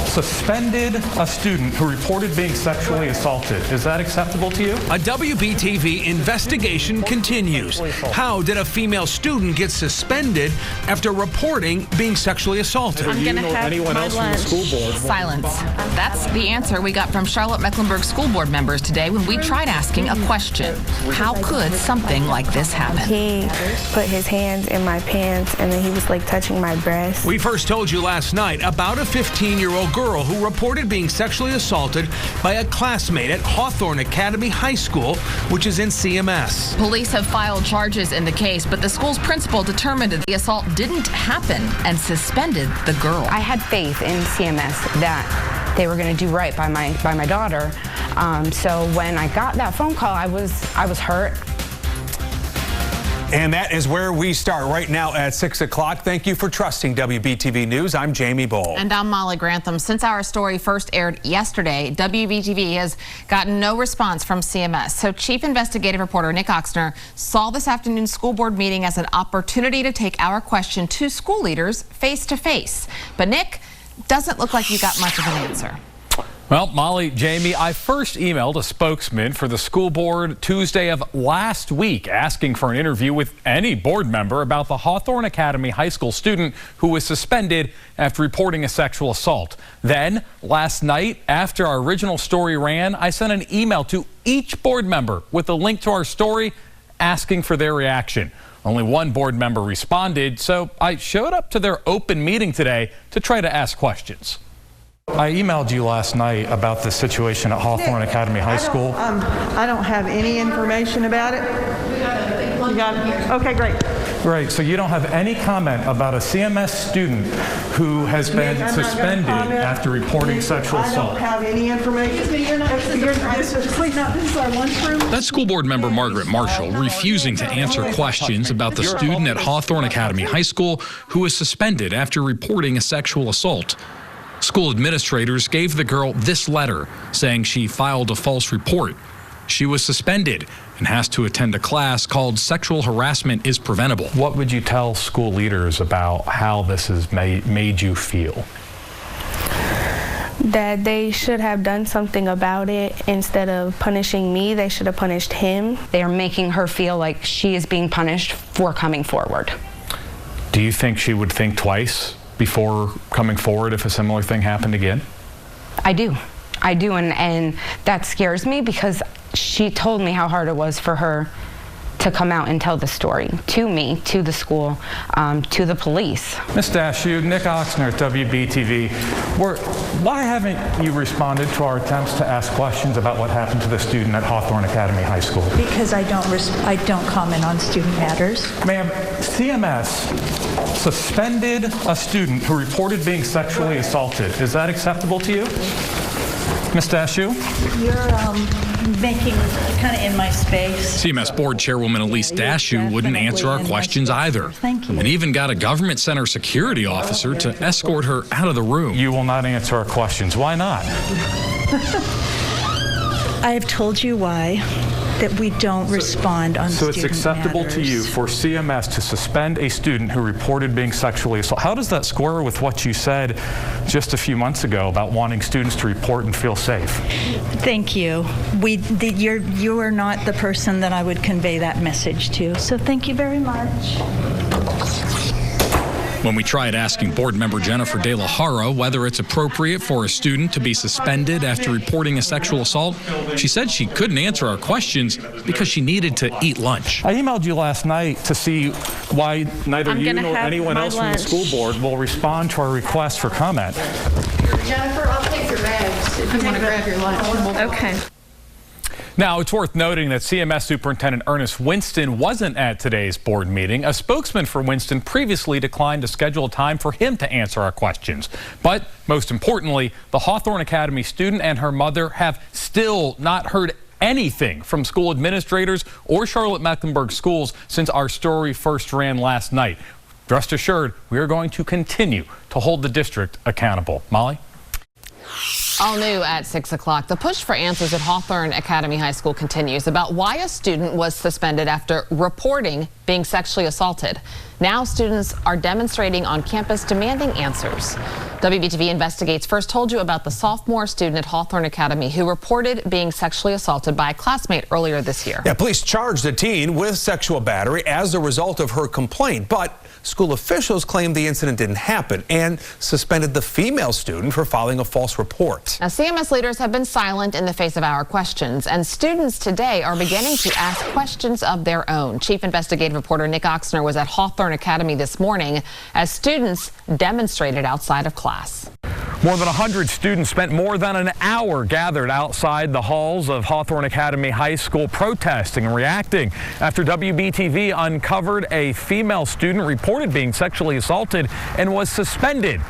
[SPEAKER 5] suspended a student who reported being sexually assaulted. Is that acceptable to you?
[SPEAKER 21] A WBTV investigation continues. How did a female student get suspended after reporting being sexually assaulted?
[SPEAKER 10] I'm gonna have my lunch. Silence. That's the answer we got from Charlotte Mecklenburg School Board members today when we tried asking a question. How could something like this happen?
[SPEAKER 18] He put his hands in my pants and then he was like touching my breast.
[SPEAKER 21] We first told you last night about a 15-year-old girl who reported being sexually assaulted by a classmate at Hawthorne Academy High School, which is in CMS.
[SPEAKER 10] Police have filed charges in the case, but the school's principal determined that the assault didn't happen and suspended the girl.
[SPEAKER 20] I had faith in CMS that they were going to do right by my daughter. So when I got that phone call, I was hurt.
[SPEAKER 2] And that is where we start right now at 6 o'clock. Thank you for trusting WBTV News. I'm Jamie Bull.
[SPEAKER 10] And I'm Molly Grantham. Since our story first aired yesterday, WBTV has gotten no response from CMS. So Chief Investigative Reporter Nick Oxner saw this afternoon's school board meeting as an opportunity to take our question to school leaders face to face. But Nick, doesn't look like you got much of an answer.
[SPEAKER 5] Well, Molly, Jamie, I first emailed a spokesman for the school board Tuesday of last week asking for an interview with any board member about the Hawthorne Academy High School student who was suspended after reporting a sexual assault. Then, last night, after our original story ran, I sent an email to each board member with a link to our story asking for their reaction. Only one board member responded, so I showed up to their open meeting today to try to ask questions. I emailed you last night about the situation at Hawthorne Academy High School.
[SPEAKER 22] I don't have any information about it. You got it? Okay, great.
[SPEAKER 5] Right, so you don't have any comment about a CMS student who has been suspended after reporting sexual assault.
[SPEAKER 22] I don't have any information. This is our lunchroom.
[SPEAKER 19] That's school board member Margaret Marshall refusing to answer questions about the student at Hawthorne Academy High School who was suspended after reporting a sexual assault. School administrators gave the girl this letter saying she filed a false report. She was suspended and has to attend a class called Sexual Harassment is Preventable.
[SPEAKER 13] What would you tell school leaders about how this has made you feel?
[SPEAKER 18] That they should have done something about it. Instead of punishing me, they should have punished him.
[SPEAKER 20] They are making her feel like she is being punished for coming forward.
[SPEAKER 13] Do you think she would think twice before coming forward if a similar thing happened again?
[SPEAKER 20] I do, and that scares me because she told me how hard it was for her to come out and tell the story to me, to the school, to the police.
[SPEAKER 13] Ms. Dashew, Nick Oxner at WBTV. Why haven't you responded to our attempts to ask questions about what happened to the student at Hawthorne Academy High School?
[SPEAKER 23] Because I don't comment on student matters.
[SPEAKER 13] Ma'am, CMS suspended a student who reported being sexually assaulted. Is that acceptable to you? Ms. Dashew?
[SPEAKER 23] You're making kind of in my space.
[SPEAKER 19] CMS board chairwoman Elise Dashew wouldn't answer our questions either.
[SPEAKER 23] Thank you.
[SPEAKER 19] And even got a government center security officer to escort her out of the room.
[SPEAKER 13] You will not answer our questions. Why not?
[SPEAKER 23] I have told you why. that we don't respond on
[SPEAKER 5] So
[SPEAKER 23] student
[SPEAKER 5] it's acceptable
[SPEAKER 23] matters.
[SPEAKER 5] to you for CMS to suspend a student who reported being sexually assaulted. How does that square with what you said just a few months ago about wanting students to report and feel safe?
[SPEAKER 23] Thank you. You are not the person that I would convey that message to. So thank you very much.
[SPEAKER 19] When we tried asking board member Jennifer De La Hara whether it's appropriate for a student to be suspended after reporting a sexual assault, she said she couldn't answer our questions because she needed to eat lunch.
[SPEAKER 5] I emailed you last night to see why neither
[SPEAKER 14] I'm
[SPEAKER 5] you
[SPEAKER 14] gonna
[SPEAKER 5] nor
[SPEAKER 14] have
[SPEAKER 5] anyone
[SPEAKER 14] my
[SPEAKER 5] else from the
[SPEAKER 14] lunch.
[SPEAKER 5] school board will respond to our request for comment.
[SPEAKER 14] Jennifer, I'll take your bags if you want to grab your lunch. Okay.
[SPEAKER 5] Now, it's worth noting that CMS Superintendent Ernest Winston wasn't at today's board meeting. A spokesman for Winston previously declined to schedule time for him to answer our questions. But most importantly, the Hawthorne Academy student and her mother have still not heard anything from school administrators or Charlotte-Mecklenburg schools since our story first ran last night. Rest assured, we are going to continue to hold the district accountable. Molly?
[SPEAKER 10] All new at 6 o'clock. The push for answers at Hawthorne Academy High School continues about why a student was suspended after reporting being sexually assaulted. Now students are demonstrating on campus demanding answers. Wbtv Investigates first told you about the sophomore student at Hawthorne Academy who reported being sexually assaulted by a classmate earlier this year.
[SPEAKER 2] Yeah, police charged a teen with sexual battery as a result of her complaint, but school officials claim the incident didn't happen and suspended the female student for filing a false report.
[SPEAKER 10] Now, CMS leaders have been silent in the face of our questions, and students today are beginning to ask questions of their own. Chief Investigative Reporter Nick Oxner was at Hawthorne Academy this morning as students demonstrated outside of class.
[SPEAKER 5] More than 100 students spent more than an hour gathered outside the halls of Hawthorne Academy High School protesting and reacting after WBTV uncovered a female student reported being sexually assaulted and was suspended.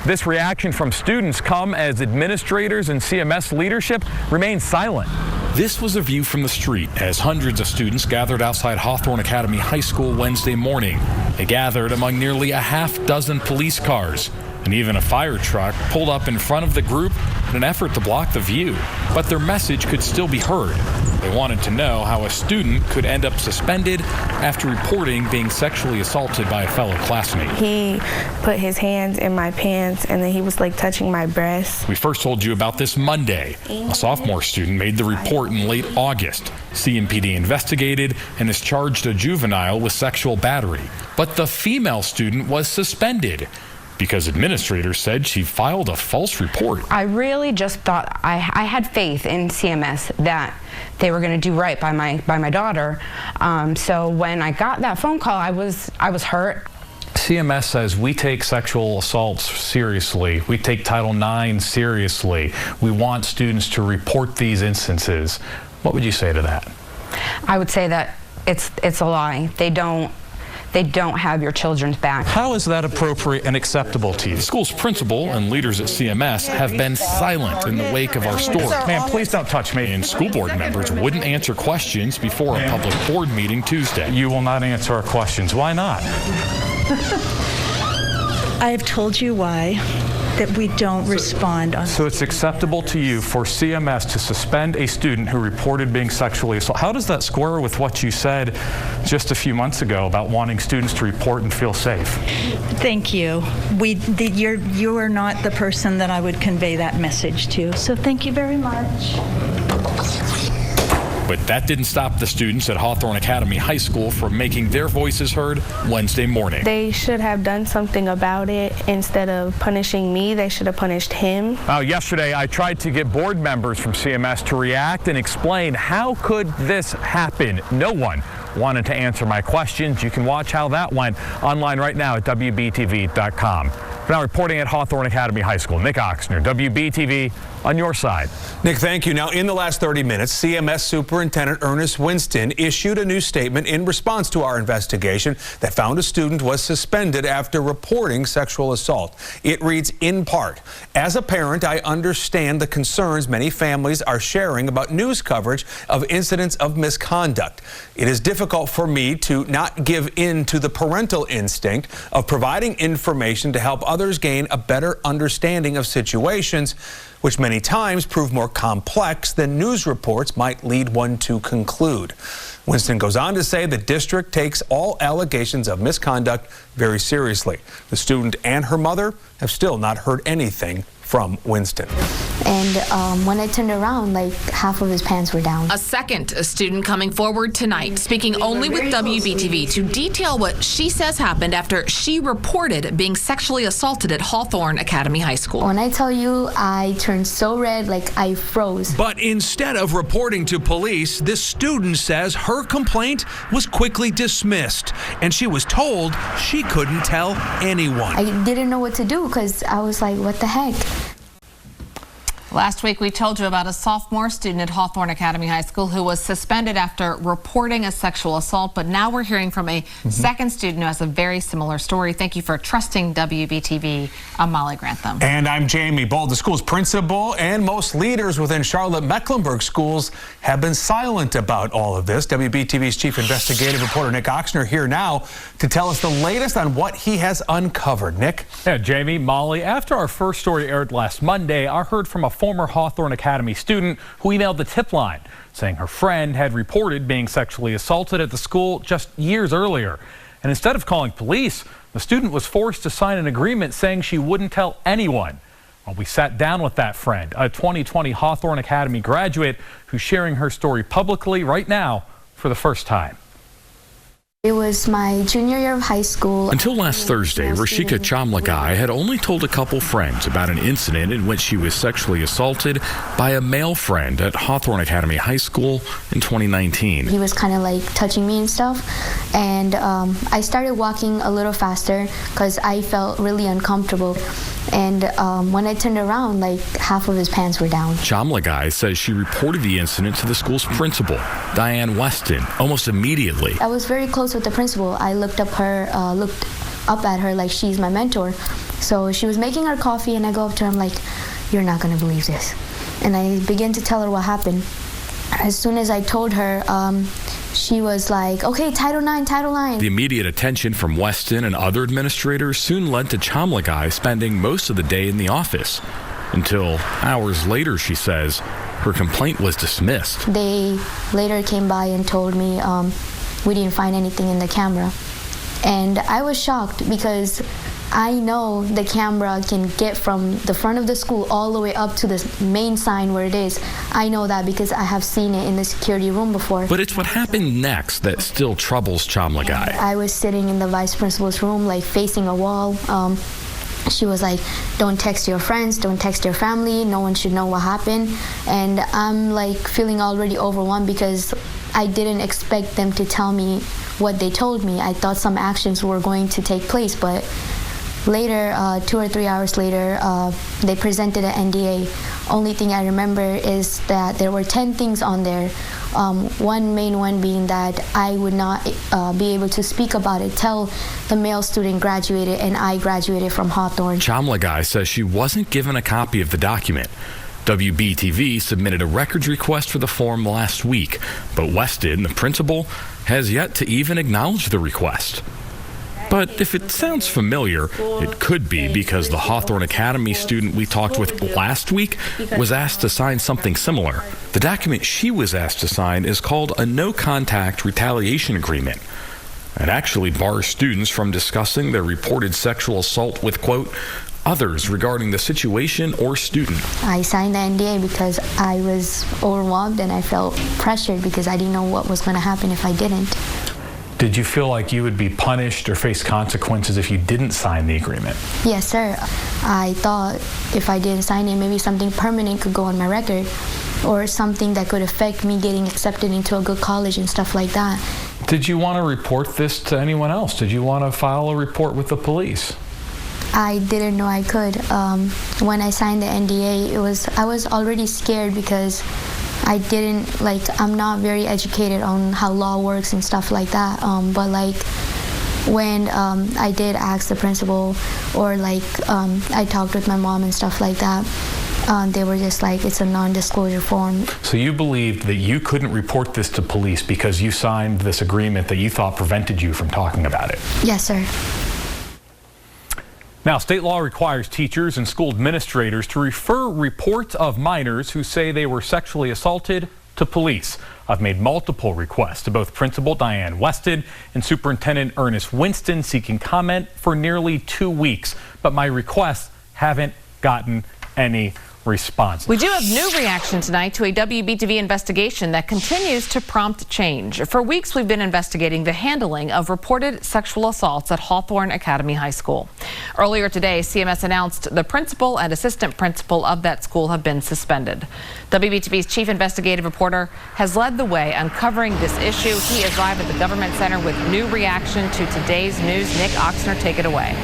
[SPEAKER 5] This reaction from students come as administrators and CMS leadership remain silent.
[SPEAKER 19] This was a view from the street as hundreds of students gathered outside Hawthorne Academy High School Wednesday morning. They gathered among nearly a half dozen police cars, and even a fire truck pulled up in front of the group in an effort to block the view. But their message could still be heard. They wanted to know how a student could end up suspended after reporting being sexually assaulted by a fellow classmate.
[SPEAKER 18] He put his hands in my pants and then he was like touching my breast.
[SPEAKER 19] We first told you about this Monday. A sophomore student made the report in late August. CMPD investigated and has charged a juvenile with sexual battery. But the female student was suspended because administrators said she filed a false report.
[SPEAKER 20] I really just thought I had faith in CMS that they were going to do right by my daughter. So when I got that phone call, I was hurt.
[SPEAKER 5] CMS says we take sexual assaults seriously. We take Title IX seriously. We want students to report these instances. What would you say to that?
[SPEAKER 20] I would say that it's a lie. They don't have your children's back.
[SPEAKER 5] How is that appropriate and acceptable to you?
[SPEAKER 19] The school's principal and leaders at CMS have been silent in the wake of our story.
[SPEAKER 5] Man, please don't touch me.
[SPEAKER 19] And school board members wouldn't answer questions before a public board meeting Tuesday.
[SPEAKER 5] You will not answer our questions. Why not?
[SPEAKER 23] I have told you why, that we don't respond on.
[SPEAKER 5] So it's acceptable to you for CMS to suspend a student who reported being sexually assaulted. How does that square with what you said just a few months ago about wanting students to report and feel safe?
[SPEAKER 23] Thank you. You are not the person that I would convey that message to. So thank you very much.
[SPEAKER 19] But that didn't stop the students at Hawthorne Academy High School from making their voices heard Wednesday morning.
[SPEAKER 18] They should have done something about it. Instead of punishing me, they should have punished him.
[SPEAKER 5] Yesterday, I tried to get board members from CMS to react and explain how could this happen. No one wanted to answer my questions. You can watch how that went online right now at WBTV.com. Now reporting at Hawthorne Academy High School, Nick Oxner, WBTV, on your side.
[SPEAKER 2] Nick, thank you. Now, in the last 30 minutes, CMS Superintendent Ernest Winston issued a new statement in response to our investigation that found a student was suspended after reporting sexual assault. It reads, in part, as a parent, I understand the concerns many families are sharing about news coverage of incidents of misconduct. It is difficult for me to not give in to the parental instinct of providing information to help others gain a better understanding of situations, which many times prove more complex than news reports might lead one to conclude. Winston goes on to say the district takes all allegations of misconduct very seriously. The student and her mother have still not heard anything from Winston.
[SPEAKER 4] And when I turned around, like half of his pants were down.
[SPEAKER 8] A student coming forward tonight, speaking only with WBTV to detail what she says happened after she reported being sexually assaulted at Hawthorne Academy High School.
[SPEAKER 4] When I tell you, I turned so red, like I froze.
[SPEAKER 21] But instead of reporting to police, this student says her complaint was quickly dismissed, and she was told she couldn't tell anyone.
[SPEAKER 4] I didn't know what to do because I was like, what the heck?
[SPEAKER 10] Last week, we told you about a sophomore student at Hawthorne Academy High School who was suspended after reporting a sexual assault. But now we're hearing from a second student who has a very similar story. Thank you for trusting WBTV. I'm Molly Grantham.
[SPEAKER 2] And I'm Jamie Bold. The school's principal and most leaders within Charlotte-Mecklenburg schools have been silent about all of this. WBTV's chief investigative reporter Nick Ochsner here now to tell us the latest on what he has uncovered. Nick?
[SPEAKER 13] Yeah, Jamie, Molly, after our first story aired last Monday, I heard from a former Hawthorne Academy student who emailed the tip line saying her friend had reported being sexually assaulted at the school just years earlier. And instead of calling police, the student was forced to sign an agreement saying she wouldn't tell anyone. Well, we sat down with that friend, a 2020 Hawthorne Academy graduate who's sharing her story publicly right now for the first time.
[SPEAKER 4] It was my junior year of high school.
[SPEAKER 19] Until last Thursday, Rashika Chamlagai had only told a couple friends about an incident in which she was sexually assaulted by a male friend at Hawthorne Academy High School in 2019.
[SPEAKER 4] He was kind of like touching me and stuff, and I started walking a little faster because I felt really uncomfortable. And when I turned around, like half of his pants were down.
[SPEAKER 19] Chamlagai says she reported the incident to the school's principal, Diane Weston, almost immediately.
[SPEAKER 4] I was very close with the principal. I looked up at her like she's my mentor. So she was making her coffee, and I go up to her, I'm like, "You're not gonna believe this." And I began to tell her what happened. As soon as I told her, she was like, "Okay, Title IX, Title IX."
[SPEAKER 19] The immediate attention from Weston and other administrators soon led to Chamlagai spending most of the day in the office. Until hours later, she says, her complaint was dismissed.
[SPEAKER 4] They later came by and told me we didn't find anything in the camera. And I was shocked because I know the camera can get from the front of the school all the way up to the main sign where it is. I know that because I have seen it in the security room before.
[SPEAKER 19] But it's what happened next that still troubles Chamlagai.
[SPEAKER 4] I was sitting in the vice principal's room, like facing a wall. She was like, "Don't text your friends, don't text your family, no one should know what happened." And I'm like feeling already overwhelmed because I didn't expect them to tell me what they told me. I thought some actions were going to take place, but later, 2 or 3 hours later, they presented an NDA. Only thing I remember is that there were 10 things on there. One main one being that I would not be able to speak about it till the male student graduated and I graduated from Hawthorne.
[SPEAKER 19] Chamlagai says she wasn't given a copy of the document. WBTV submitted a records request for the form last week, but Weston, the principal, has yet to even acknowledge the request. But if it sounds familiar, it could be because the Hawthorne Academy student we talked with last week was asked to sign something similar. The document she was asked to sign is called a no-contact retaliation agreement. It actually bars students from discussing their reported sexual assault with, quote, others regarding the situation or student.
[SPEAKER 4] I signed the NDA because I was overwhelmed and I felt pressured because I didn't know what was going to happen if I didn't.
[SPEAKER 13] Did you feel like you would be punished or face consequences if you didn't sign the agreement?
[SPEAKER 4] Yes, sir. I thought if I didn't sign it, maybe something permanent could go on my record or something that could affect me getting accepted into a good college and stuff like that.
[SPEAKER 13] Did you want to report this to anyone else? Did you want to file a report with the police?
[SPEAKER 4] I didn't know I could. When I signed the NDA, I was already scared because I'm not very educated on how law works and stuff like that. But like when I did ask the principal or I talked with my mom and stuff like that, they were just like, it's a non-disclosure form.
[SPEAKER 13] So you believed that you couldn't report this to police because you signed this agreement that you thought prevented you from talking about it?
[SPEAKER 4] Yes, sir.
[SPEAKER 5] Now, state law requires teachers and school administrators to refer reports of minors who say they were sexually assaulted to police. I've made multiple requests to both Principal Diane Weston and Superintendent Ernest Winston seeking comment for nearly 2 weeks, but my requests haven't gotten any response.
[SPEAKER 10] We do have new reaction tonight to a Wbtv investigation that continues to prompt change. For weeks, we've been investigating the handling of reported sexual assaults at Hawthorne Academy High School. Earlier today, CMS announced the principal and assistant principal of that school have been suspended. Wbtv's chief investigative reporter has led the way uncovering this issue. He is live at the Government Center with new reaction to today's news. Nick Oxner, take it away.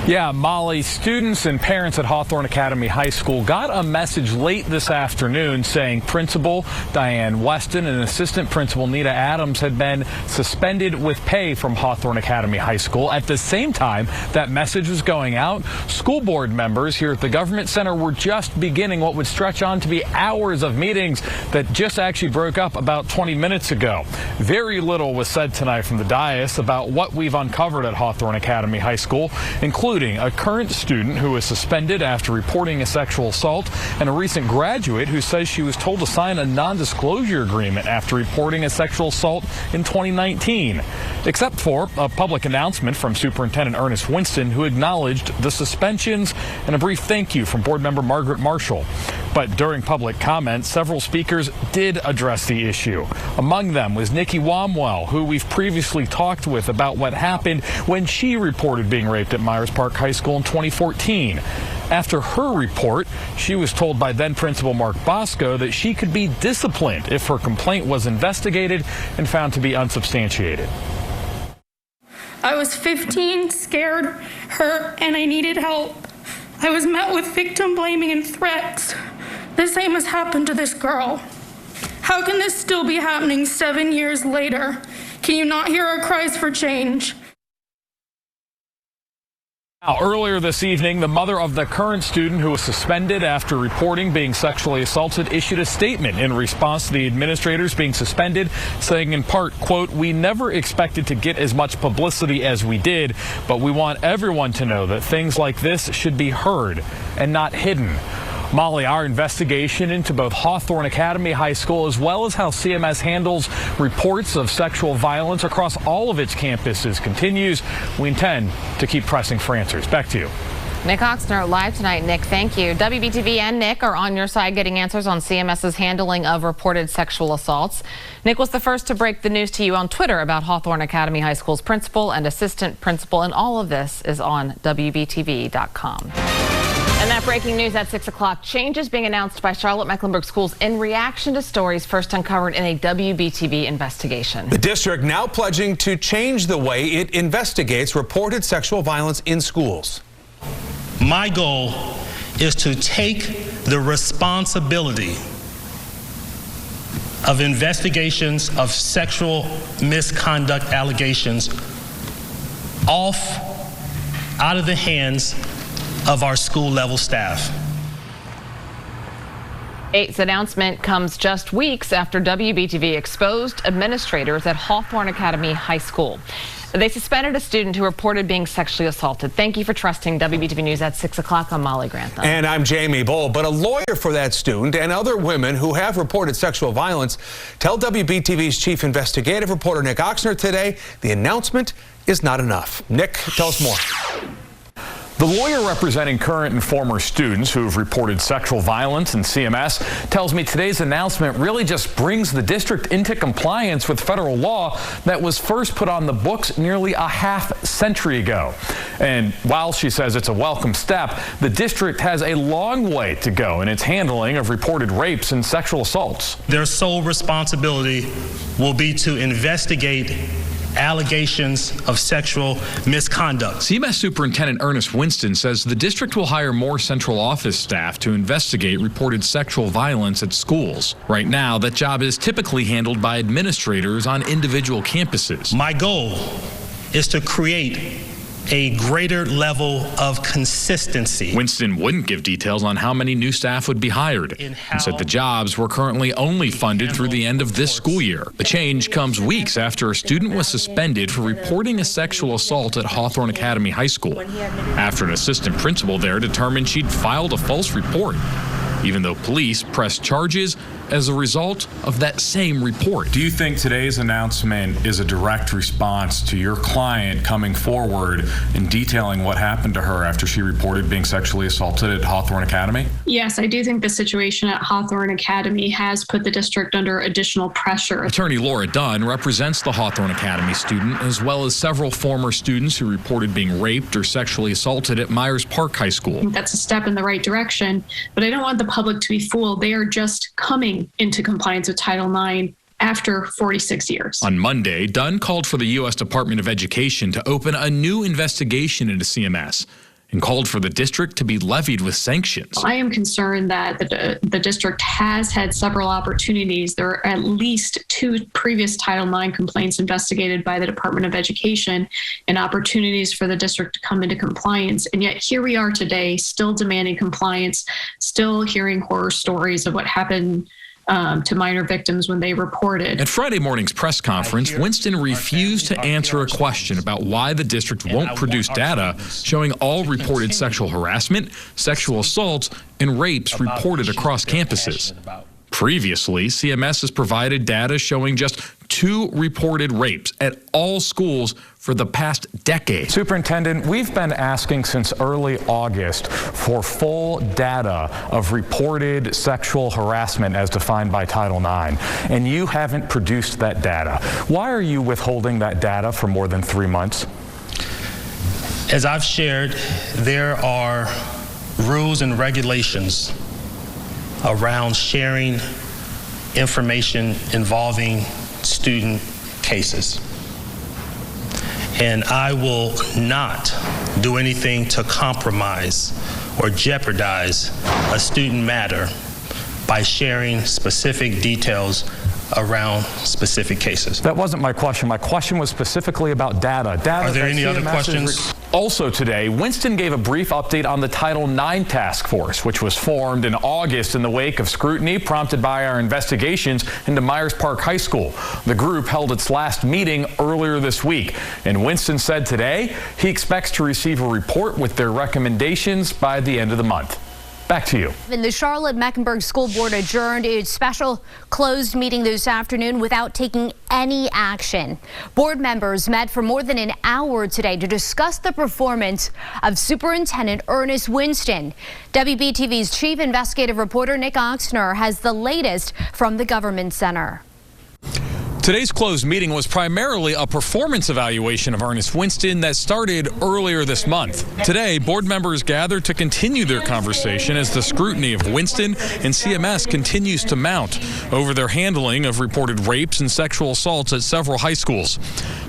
[SPEAKER 5] Yeah, Molly, students and parents at Hawthorne Academy High School got a message late this afternoon saying Principal Diane Weston and Assistant Principal Nita Adams had been suspended with pay from Hawthorne Academy High School. At the same time that message was going out, school board members here at the Government Center were just beginning what would stretch on to be hours of meetings that just actually broke up about 20 minutes ago. Very little was said tonight from the dais about what we've uncovered at Hawthorne Academy High School, including a current student who was suspended after reporting a sexual assault and a recent graduate who says she was told to sign a non-disclosure agreement after reporting a sexual assault in 2019, except for a public announcement from Superintendent Ernest Winston, who acknowledged the suspensions and a brief thank you from board member Margaret Marshall. But during public comment, several speakers did address the issue. Among them was Nikki Wamwell, who we've previously talked with about what happened when she reported being raped at Myers Park High School in 2014. After her report, she was told by then Principal Mark Bosco that she could be disciplined if her complaint was investigated and found to be unsubstantiated.
[SPEAKER 1] I was 15, scared, hurt, and I needed help. I was met with victim blaming and threats. The same has happened to this girl. How can this still be happening 7 years later? Can you not hear our cries for change?
[SPEAKER 5] Now, earlier this evening, the mother of the current student who was suspended after reporting being sexually assaulted issued a statement in response to the administrators being suspended, saying in part, quote, "We never expected to get as much publicity as we did, but we want everyone to know that things like this should be heard and not hidden." Molly, our investigation into both Hawthorne Academy High School as well as how CMS handles reports of sexual violence across all of its campuses continues. We intend to keep pressing for answers. Back to you.
[SPEAKER 10] Nick Oxner live tonight. Nick, thank you. WBTV and Nick are on your side getting answers on CMS's handling of reported sexual assaults. Nick was the first to break the news to you on Twitter about Hawthorne Academy High School's principal and assistant principal, and all of this is on WBTV.com. And that breaking news at 6 o'clock, changes being announced by Charlotte-Mecklenburg Schools in reaction to stories first uncovered in a WBTV investigation.
[SPEAKER 2] The district now pledging to change the way it investigates reported sexual violence in schools.
[SPEAKER 9] My goal is to take the responsibility of investigations of sexual misconduct allegations out of the hands of our school level staff.
[SPEAKER 10] Its announcement comes just weeks after WBTV exposed administrators at Hawthorne Academy High School. They suspended a student who reported being sexually assaulted. Thank you for trusting WBTV News at 6 o'clock. I'm Molly Grantham.
[SPEAKER 2] And I'm Jamie Bull. But a lawyer for that student and other women who have reported sexual violence tell WBTV's chief investigative reporter Nick Oxner today the announcement is not enough. Nick, tell us more.
[SPEAKER 5] The lawyer representing current and former students who have reported sexual violence in CMS tells me today's announcement really just brings the district into compliance with federal law that was first put on the books nearly a half-century ago. And while she says it's a welcome step, the district has a long way to go in its handling of reported rapes and sexual assaults.
[SPEAKER 9] Their sole responsibility will be to investigate allegations of sexual misconduct.
[SPEAKER 19] CMS Superintendent Ernest Winston says the district will hire more central office staff to investigate reported sexual violence at schools. Right now, that job is typically handled by administrators on individual campuses.
[SPEAKER 9] My goal is to create a greater level of consistency.
[SPEAKER 19] Winston wouldn't give details on how many new staff would be hired and said the jobs were currently only funded through the end of this school year. The change comes weeks after a student was suspended for reporting a sexual assault at Hawthorne Academy High School after an assistant principal there determined she'd filed a false report, even though police pressed charges as a result of that same report.
[SPEAKER 3] Do you think today's announcement is a direct response to your client coming forward and detailing what happened to her after she reported being sexually assaulted at Hawthorne Academy?
[SPEAKER 11] Yes, I do think the situation at Hawthorne Academy has put the district under additional pressure.
[SPEAKER 19] Attorney Laura Dunn represents the Hawthorne Academy student, as well as several former students who reported being raped or sexually assaulted at Myers Park High School.
[SPEAKER 11] That's a step in the right direction, but I don't want the public to be fooled. They are just coming into compliance with Title IX after 46 years.
[SPEAKER 19] On Monday, Dunn called for the U.S. Department of Education to open a new investigation into CMS and called for the district to be levied with sanctions.
[SPEAKER 11] I am concerned that the district has had several opportunities. There are at least 2 previous Title IX complaints investigated by the Department of Education and opportunities for the district to come into compliance. And yet here we are today, still demanding compliance, still hearing horror stories of what happened to minor victims when they reported.
[SPEAKER 19] At Friday morning's press conference, Winston refused to answer a question about why the district won't produce data showing all reported sexual harassment, sexual assaults, and rapes reported across campuses. Previously, CMS has provided data showing just 2 reported rapes at all schools for the past decade.
[SPEAKER 3] Superintendent, we've been asking since early August for full data of reported sexual harassment as defined by Title IX, and you haven't produced that data. Why are you withholding that data for more than 3 months?
[SPEAKER 9] As I've shared, there are rules and regulations around sharing information involving student cases. And I will not do anything to compromise or jeopardize a student matter by sharing specific details around specific cases.
[SPEAKER 3] That wasn't my question. My question was specifically about data.
[SPEAKER 9] Are there any other questions?
[SPEAKER 3] Also today, Winston gave a brief update on the Title IX task force, which was formed in August in the wake of scrutiny prompted by our investigations into Myers Park High School. The group held its last meeting earlier this week, and Winston said today he expects to receive a report with their recommendations by the end of the month. Back to you.
[SPEAKER 12] And the Charlotte-Mecklenburg School Board adjourned its special closed meeting this afternoon without taking any action. Board members met for more than an hour today to discuss the performance of Superintendent Ernest Winston. WBTV's chief investigative reporter Nick Oxner has the latest from the Government Center.
[SPEAKER 5] Today's closed meeting was primarily a performance evaluation of Ernest Winston that started earlier this month. Today, board members gathered to continue their conversation as the scrutiny of Winston and CMS continues to mount over their handling of reported rapes and sexual assaults at several high schools.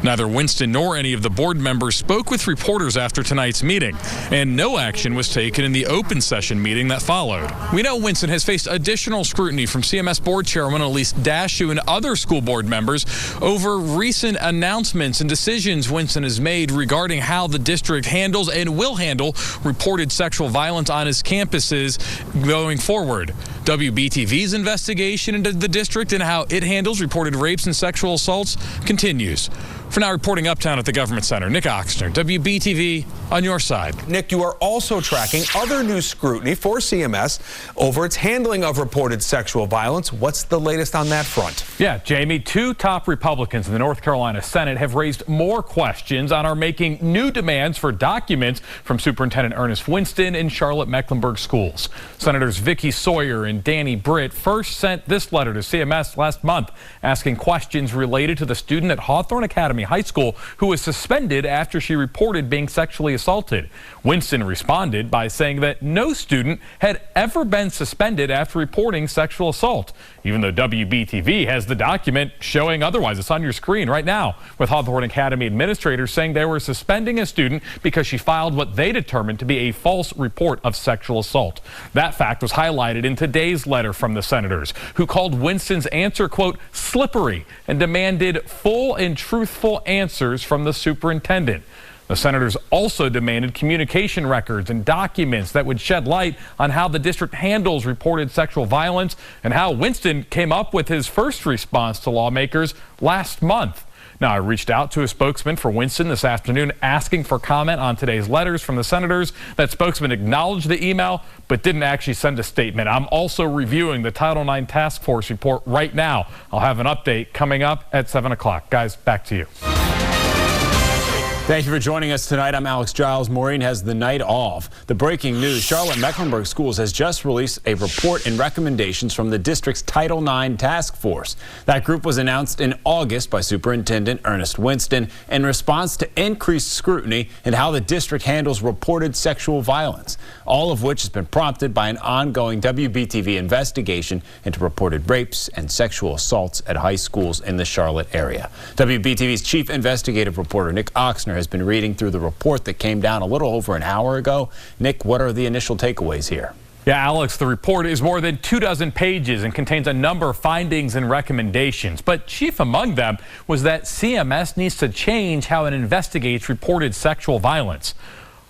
[SPEAKER 5] Neither Winston nor any of the board members spoke with reporters after tonight's meeting, and no action was taken in the open session meeting that followed. We know Winston has faced additional scrutiny from CMS board chairman Elise Dashew and other school board members over recent announcements and decisions Winston has made regarding how the district handles and will handle reported sexual violence on his campuses going forward. WBTV's investigation into the district and how it handles reported rapes and sexual assaults continues. For now, reporting uptown at the Government Center, Nick Oxner, WBTV, on your side.
[SPEAKER 2] Nick, you are also tracking other new scrutiny for CMS over its handling of reported sexual violence. What's the latest on that front?
[SPEAKER 13] Yeah, Jamie, 2 top Republicans in the North Carolina Senate have raised more questions on our making new demands for documents from Superintendent Ernest Winston in Charlotte-Mecklenburg schools. Senators Vicky Sawyer and Danny Britt first sent this letter to CMS last month asking questions related to the student at Hawthorne Academy High School who was suspended after she reported being sexually assaulted. Winston responded by saying that no student had ever been suspended after reporting sexual assault, even though WBTV has the document showing otherwise. It's on your screen right now, with Hawthorne Academy administrators saying they were suspending a student because she filed what they determined to be a false report of sexual assault. That fact was highlighted in today's letter from the senators, who called Winston's answer, quote, slippery, and demanded full and truthful answers from the superintendent.
[SPEAKER 5] The senators also demanded communication records and documents that would shed light on how the district handles reported sexual violence and how Winston came up with his first response to lawmakers last month. Now, I reached out to a spokesman for Winston this afternoon asking for comment on today's letters from the senators. That spokesman acknowledged the email but didn't actually send a statement. I'm also reviewing the Title IX task force report right now. I'll have an update coming up at 7 o'clock. Guys, back to you.
[SPEAKER 6] Thank you for joining us tonight. I'm Alex Giles. Maureen has the night off. The breaking news, Charlotte-Mecklenburg Schools has just released a report and recommendations from the district's Title IX task force. That group was announced in August by Superintendent Ernest Winston in response to increased scrutiny in how the district handles reported sexual violence, all of which has been prompted by an ongoing Wbtv investigation into reported rapes and sexual assaults at high schools in the Charlotte area. Wbtv's chief investigative reporter Nick Oxner has been reading through the report that came down a little over an hour ago. Nick, what are the initial takeaways here?
[SPEAKER 5] Yeah, Alex, the report is more than 24 pages and contains a number of findings and recommendations. But chief among them was that CMS needs to change how it investigates reported sexual violence.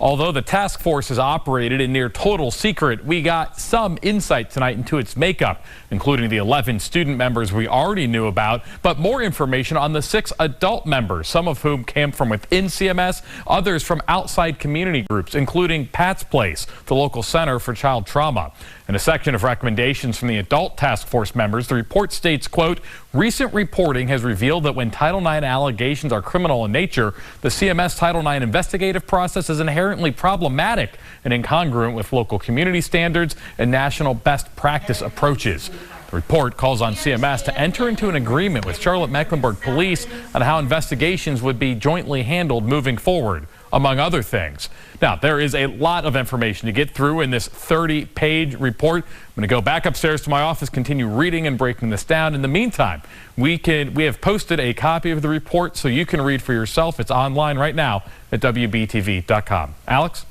[SPEAKER 5] Although the task force has operated in near total secret, we got some insight tonight into its makeup, including the 11 student members we already knew about, but more information on the 6 adult members, some of whom came from within CMS, others from outside community groups, including Pat's Place, the local center for child trauma. In a section of recommendations from the adult task force members, the report states, quote, recent reporting has revealed that when Title IX allegations are criminal in nature, the CMS Title IX investigative process is inherently problematic and incongruent with local community standards and national best practice approaches. The report calls on CMS to enter into an agreement with Charlotte-Mecklenburg Police on how investigations would be jointly handled moving forward, among other things. Now, there is a lot of information to get through in this 30-page report. I'm going to go back upstairs to my office, continue reading and breaking this down. In the meantime, we have posted a copy of the report so you can read for yourself. It's online right now at wbtv.com. Alex?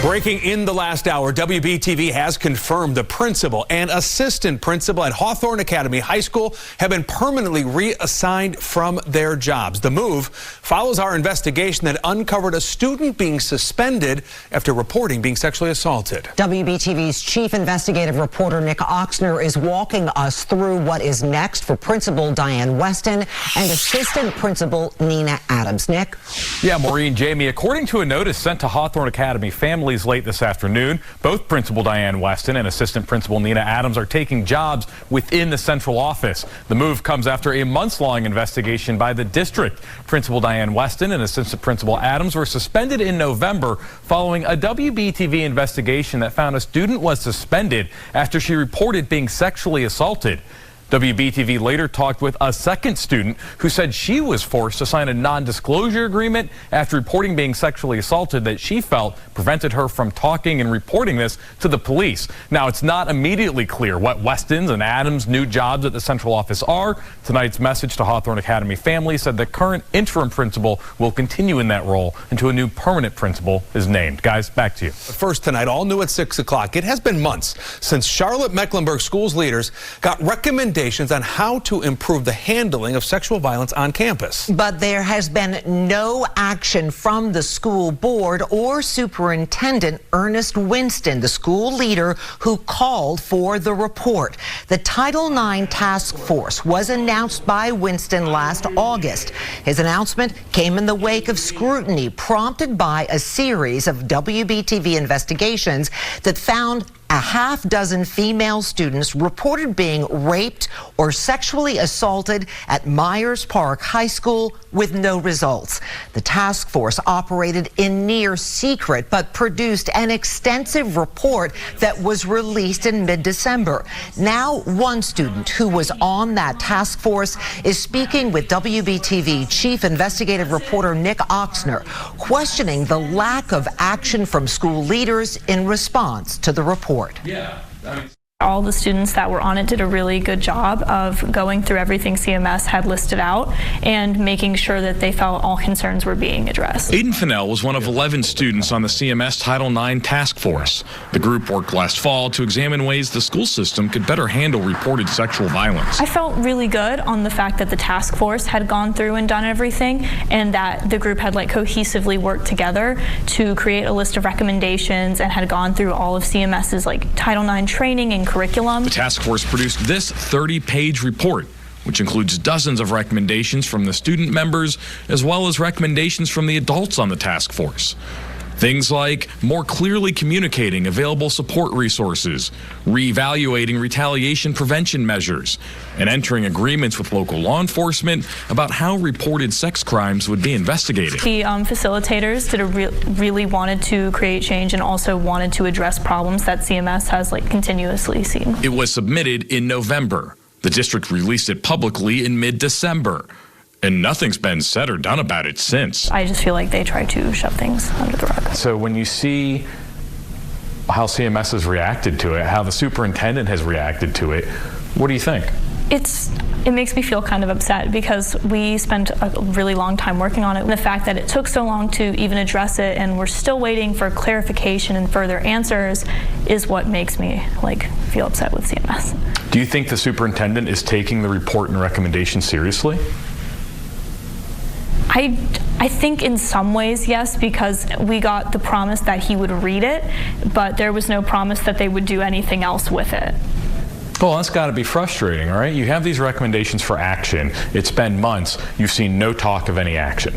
[SPEAKER 2] Breaking in the last hour, WBTV has confirmed the principal and assistant principal at Hawthorne Academy High School have been permanently reassigned from their jobs. The move follows our investigation that uncovered a student being suspended after reporting being sexually assaulted.
[SPEAKER 15] WBTV's chief investigative reporter Nick Oxner is walking us through what is next for Principal Diane Weston and assistant principal Nina Adams. Nick?
[SPEAKER 5] Yeah, Maureen, Jamie, according to a notice sent to Hawthorne Academy families late this afternoon, both Principal Diane Weston and Assistant Principal Nina Adams are taking jobs within the central office. The move comes after a months-long investigation by the district. Principal Diane Weston and Assistant Principal Adams were suspended in November following a WBTV investigation that found a student was suspended after she reported being sexually assaulted. WBTV later talked with a second student who said she was forced to sign a non-disclosure agreement after reporting being sexually assaulted that she felt prevented her from talking and reporting this to the police. Now, it's not immediately clear what Weston's and Adams' new jobs at the central office are. Tonight's message to Hawthorne Academy families said the current interim principal will continue in that role until a new permanent principal is named. Guys, back to you.
[SPEAKER 2] First tonight, all new at 6 o'clock. It has been months since Charlotte-Mecklenburg Schools leaders got recommendations on how to improve the handling of sexual violence on campus.
[SPEAKER 15] But there has been no action from the school board or Superintendent Ernest Winston, the school leader who called for the report. The Title IX task force was announced by Winston last August. His announcement came in the wake of scrutiny prompted by a series of WBTV investigations that found a half dozen female students reported being raped or sexually assaulted at Myers Park High School with no results. The task force operated in near secret but produced an extensive report that was released in mid-December. Now, one student who was on that task force is speaking with WBTV Chief Investigative Reporter Nick Oxner, questioning the lack of action from school leaders in response to the report.
[SPEAKER 5] Yeah.
[SPEAKER 1] All the students that were on it did a really good job of going through everything CMS had listed out and making sure that they felt all concerns were being addressed.
[SPEAKER 19] Aidan Fennell was one of 11 students on the CMS Title IX task force. The group worked last fall to examine ways the school system could better handle reported sexual violence.
[SPEAKER 1] I felt really good on the fact that the task force had gone through and done everything, and that the group had cohesively worked together to create a list of recommendations and had gone through all of CMS's Title IX training and curriculum.
[SPEAKER 19] The task force produced this 30-page report, which includes dozens of recommendations from the student members as well as recommendations from the adults on the task force. Things like more clearly communicating available support resources, reevaluating retaliation prevention measures, and entering agreements with local law enforcement about how reported sex crimes would be investigated.
[SPEAKER 1] The facilitators really wanted to create change and also wanted to address problems that CMS has continuously seen.
[SPEAKER 19] It was submitted in November. The district released it publicly in mid-December. And nothing's been said or done about it since.
[SPEAKER 1] I just feel like they try to shove things under the rug.
[SPEAKER 3] So when you see how CMS has reacted to it, how the superintendent has reacted to it, what do you think?
[SPEAKER 1] It makes me feel kind of upset because we spent a really long time working on it. And the fact that it took so long to even address it and we're still waiting for clarification and further answers is what makes me feel upset with CMS.
[SPEAKER 3] Do you think the superintendent is taking the report and recommendation seriously?
[SPEAKER 1] I think in some ways, yes, because we got the promise that he would read it, but there was no promise that they would do anything else with it.
[SPEAKER 3] Well, that's got to be frustrating, all right? You have these recommendations for action. It's been months. You've seen no talk of any action.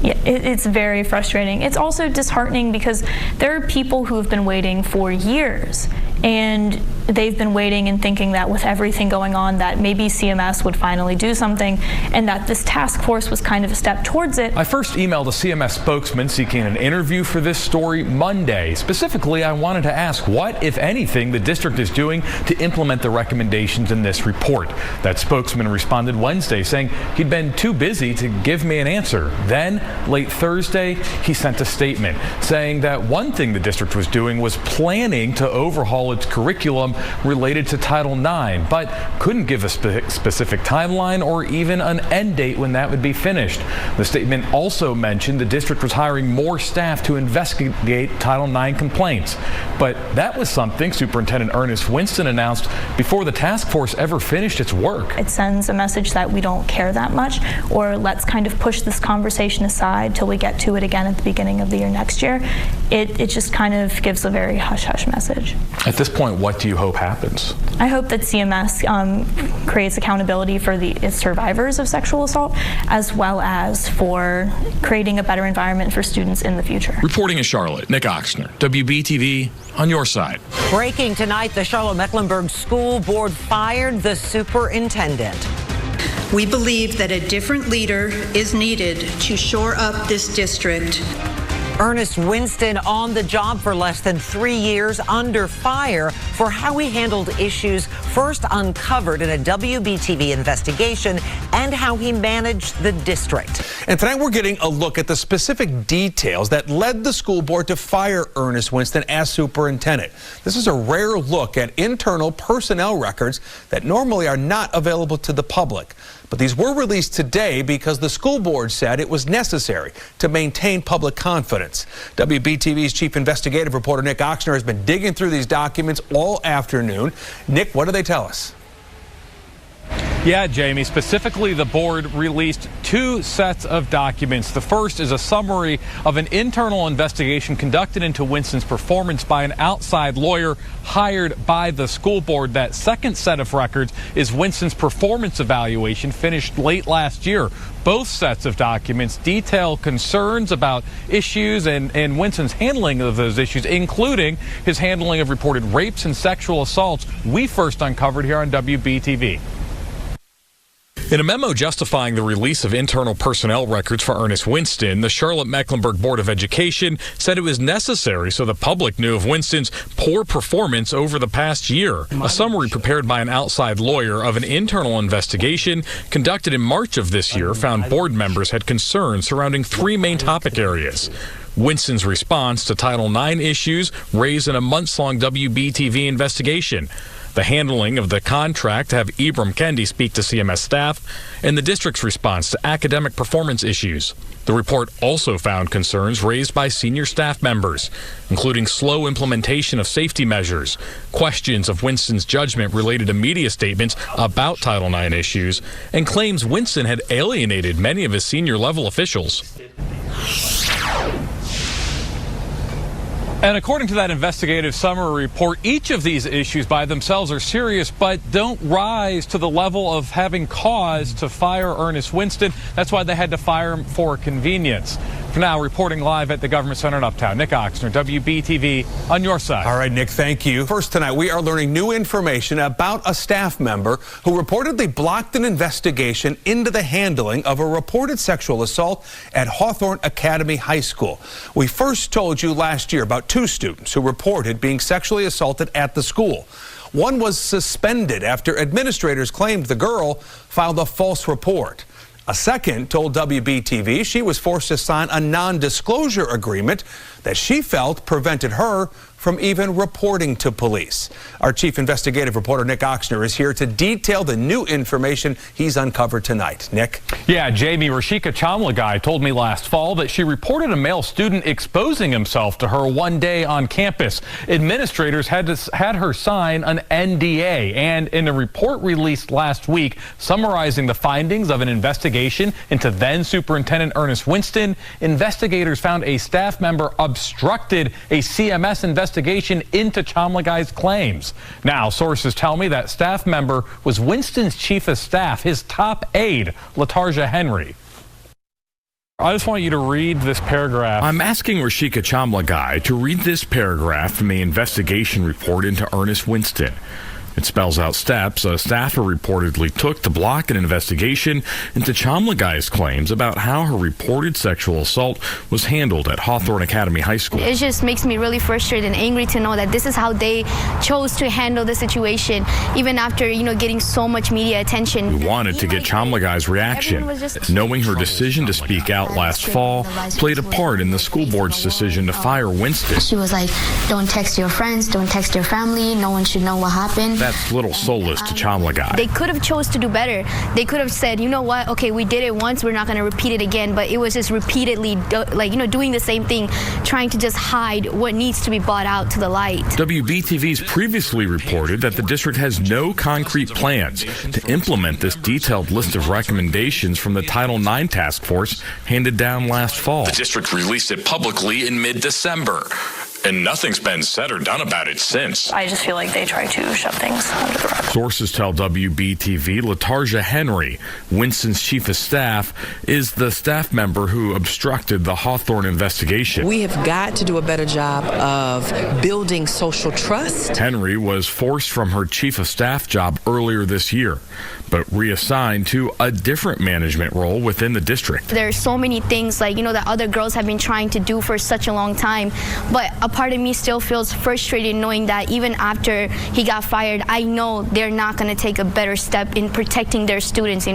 [SPEAKER 1] Yeah, it's very frustrating. It's also disheartening because there are people who have been waiting for years, and they've been waiting and thinking that with everything going on that maybe CMS would finally do something, and that this task force was kind of a step towards it.
[SPEAKER 3] I first emailed a CMS spokesman seeking an interview for this story Monday. Specifically, I wanted to ask what, if anything, the district is doing to implement the recommendations in this report. That spokesman responded Wednesday saying he'd been too busy to give me an answer. Then, late Thursday, he sent a statement saying that one thing the district was doing was planning to overhaul its curriculum related to Title IX, but couldn't give a specific timeline or even an end date when that would be finished. The statement also mentioned the district was hiring more staff to investigate Title IX complaints, but that was something Superintendent Ernest Winston announced before the task force ever finished its work.
[SPEAKER 1] It sends a message that we don't care that much, or let's kind of push this conversation aside till we get to it again at the beginning of the year next year. It just kind of gives a very hush-hush message.
[SPEAKER 3] At this point, what do you hope happens?
[SPEAKER 1] I hope that CMS creates accountability for its survivors of sexual assault, as well as for creating a better environment for students in the future.
[SPEAKER 19] Reporting in Charlotte, Nick Oxner, WBTV, on your side.
[SPEAKER 15] Breaking tonight, the Charlotte-Mecklenburg School Board fired the superintendent.
[SPEAKER 7] We believe that a different leader is needed to shore up this district.
[SPEAKER 15] Ernest Winston on the job for less than 3 years, under fire for how he handled issues first uncovered in a WBTV investigation and how he managed the district.
[SPEAKER 2] And tonight we're getting a look at the specific details that led the school board to fire Ernest Winston as superintendent. This is a rare look at internal personnel records that normally are not available to the public. But these were released today because the school board said it was necessary to maintain public confidence. WBTV's chief investigative reporter Nick Oxner has been digging through these documents all afternoon. Nick, what do they tell us?
[SPEAKER 5] Yeah, Jamie, specifically the board released 2 sets of documents. The first is a summary of an internal investigation conducted into Winston's performance by an outside lawyer hired by the school board. That second set of records is Winston's performance evaluation finished late last year. Both sets of documents detail concerns about issues and Winston's handling of those issues, including his handling of reported rapes and sexual assaults we first uncovered here on WBTV.
[SPEAKER 19] In a memo justifying the release of internal personnel records for Ernest Winston, the Charlotte-Mecklenburg Board of Education said it was necessary so the public knew of Winston's poor performance over the past year. A summary prepared by an outside lawyer of an internal investigation conducted in March of this year found board members had concerns surrounding 3 main topic areas: Winston's response to Title IX issues raised in a months-long WBTV investigation, the handling of the contract to have Ibram Kendi speak to CMS staff, and the district's response to academic performance issues. The report also found concerns raised by senior staff members, including slow implementation of safety measures, questions of Winston's judgment related to media statements about Title IX issues, and claims Winston had alienated many of his senior-level officials.
[SPEAKER 5] And according to that investigative summary report, each of these issues by themselves are serious, but don't rise to the level of having cause to fire Ernest Winston. That's why they had to fire him for convenience. For now, reporting live at the Government Center in Uptown, Nick Oxner, WBTV, on your side.
[SPEAKER 2] All right, Nick, thank you. First tonight, we are learning new information about a staff member who reportedly blocked an investigation into the handling of a reported sexual assault at Hawthorne Academy High School. We first told you last year about 2 students who reported being sexually assaulted at the school. One was suspended after administrators claimed the girl filed a false report. A second told WBTV she was forced to sign a non-disclosure agreement that she felt prevented her from even reporting to police. Our chief investigative reporter, Nick Oxner, is here to detail the new information he's uncovered tonight. Nick?
[SPEAKER 5] Yeah, Jamie, Rashika Chamlagai told me last fall that she reported a male student exposing himself to her one day on campus. Administrators had her sign an NDA, and in a report released last week summarizing the findings of an investigation into then Superintendent Ernest Winston, investigators found a staff member obstructed a CMS investigation into Chamlagai's claims. Now, sources tell me that staff member was Winston's chief of staff, his top aide, LaTarja Henry. I just want you to read this paragraph.
[SPEAKER 19] I'm asking Rashika Chamlagai to read this paragraph from the investigation report into Ernest Winston. It spells out steps a staffer reportedly took to block an investigation into Chamlagai's claims about how her reported sexual assault was handled at Hawthorne Academy High School.
[SPEAKER 4] It just makes me really frustrated and angry to know that this is how they chose to handle the situation, even after, getting so much media attention.
[SPEAKER 19] We wanted to get Chamlagai's reaction, knowing her decision to speak out last fall played a part in the school board's decision to fire Winston.
[SPEAKER 4] She was like, don't text your friends, don't text your family, no one should know what happened.
[SPEAKER 19] That's little solace to Chamlagai.
[SPEAKER 4] They could have chose to do better. They could have said, you know what, okay, we did it once, we're not going to repeat it again, but it was just repeatedly, doing the same thing, trying to just hide what needs to be brought out to the light.
[SPEAKER 19] WBTV's previously reported that the district has no concrete plans to implement this detailed list of recommendations from the Title IX task force handed down last fall. The district released it publicly in mid-December, and nothing's been said or done about it since.
[SPEAKER 16] I just feel like they try to shove things under the rug.
[SPEAKER 19] Sources tell WBTV LaTarja Henry, Winston's chief of staff, is the staff member who obstructed the Hawthorne investigation.
[SPEAKER 17] We have got to do a better job of building social trust.
[SPEAKER 19] Henry was forced from her chief of staff job earlier this year, but reassigned to a different management role within the district.
[SPEAKER 4] There are so many things that other girls have been trying to do for such a long time, but a part of me still feels frustrated knowing that even after he got fired, I know they're not going to take a better step in protecting their students.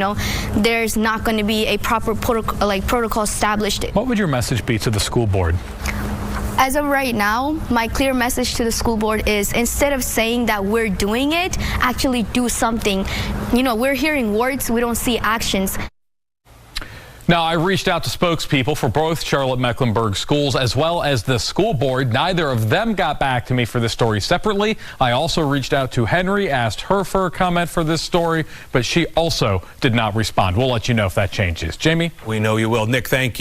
[SPEAKER 4] There's not going to be a proper protocol established.
[SPEAKER 5] What would your message be to the school board?
[SPEAKER 4] As of right now, my clear message to the school board is instead of saying that we're doing it, actually do something. We're hearing words, we don't see actions.
[SPEAKER 5] Now, I reached out to spokespeople for both Charlotte-Mecklenburg schools as well as the school board. Neither of them got back to me for this story separately. I also reached out to Henry, asked her for a comment for this story, but she also did not respond. We'll let you know if that changes. Jamie?
[SPEAKER 2] We know you will. Nick, thank you.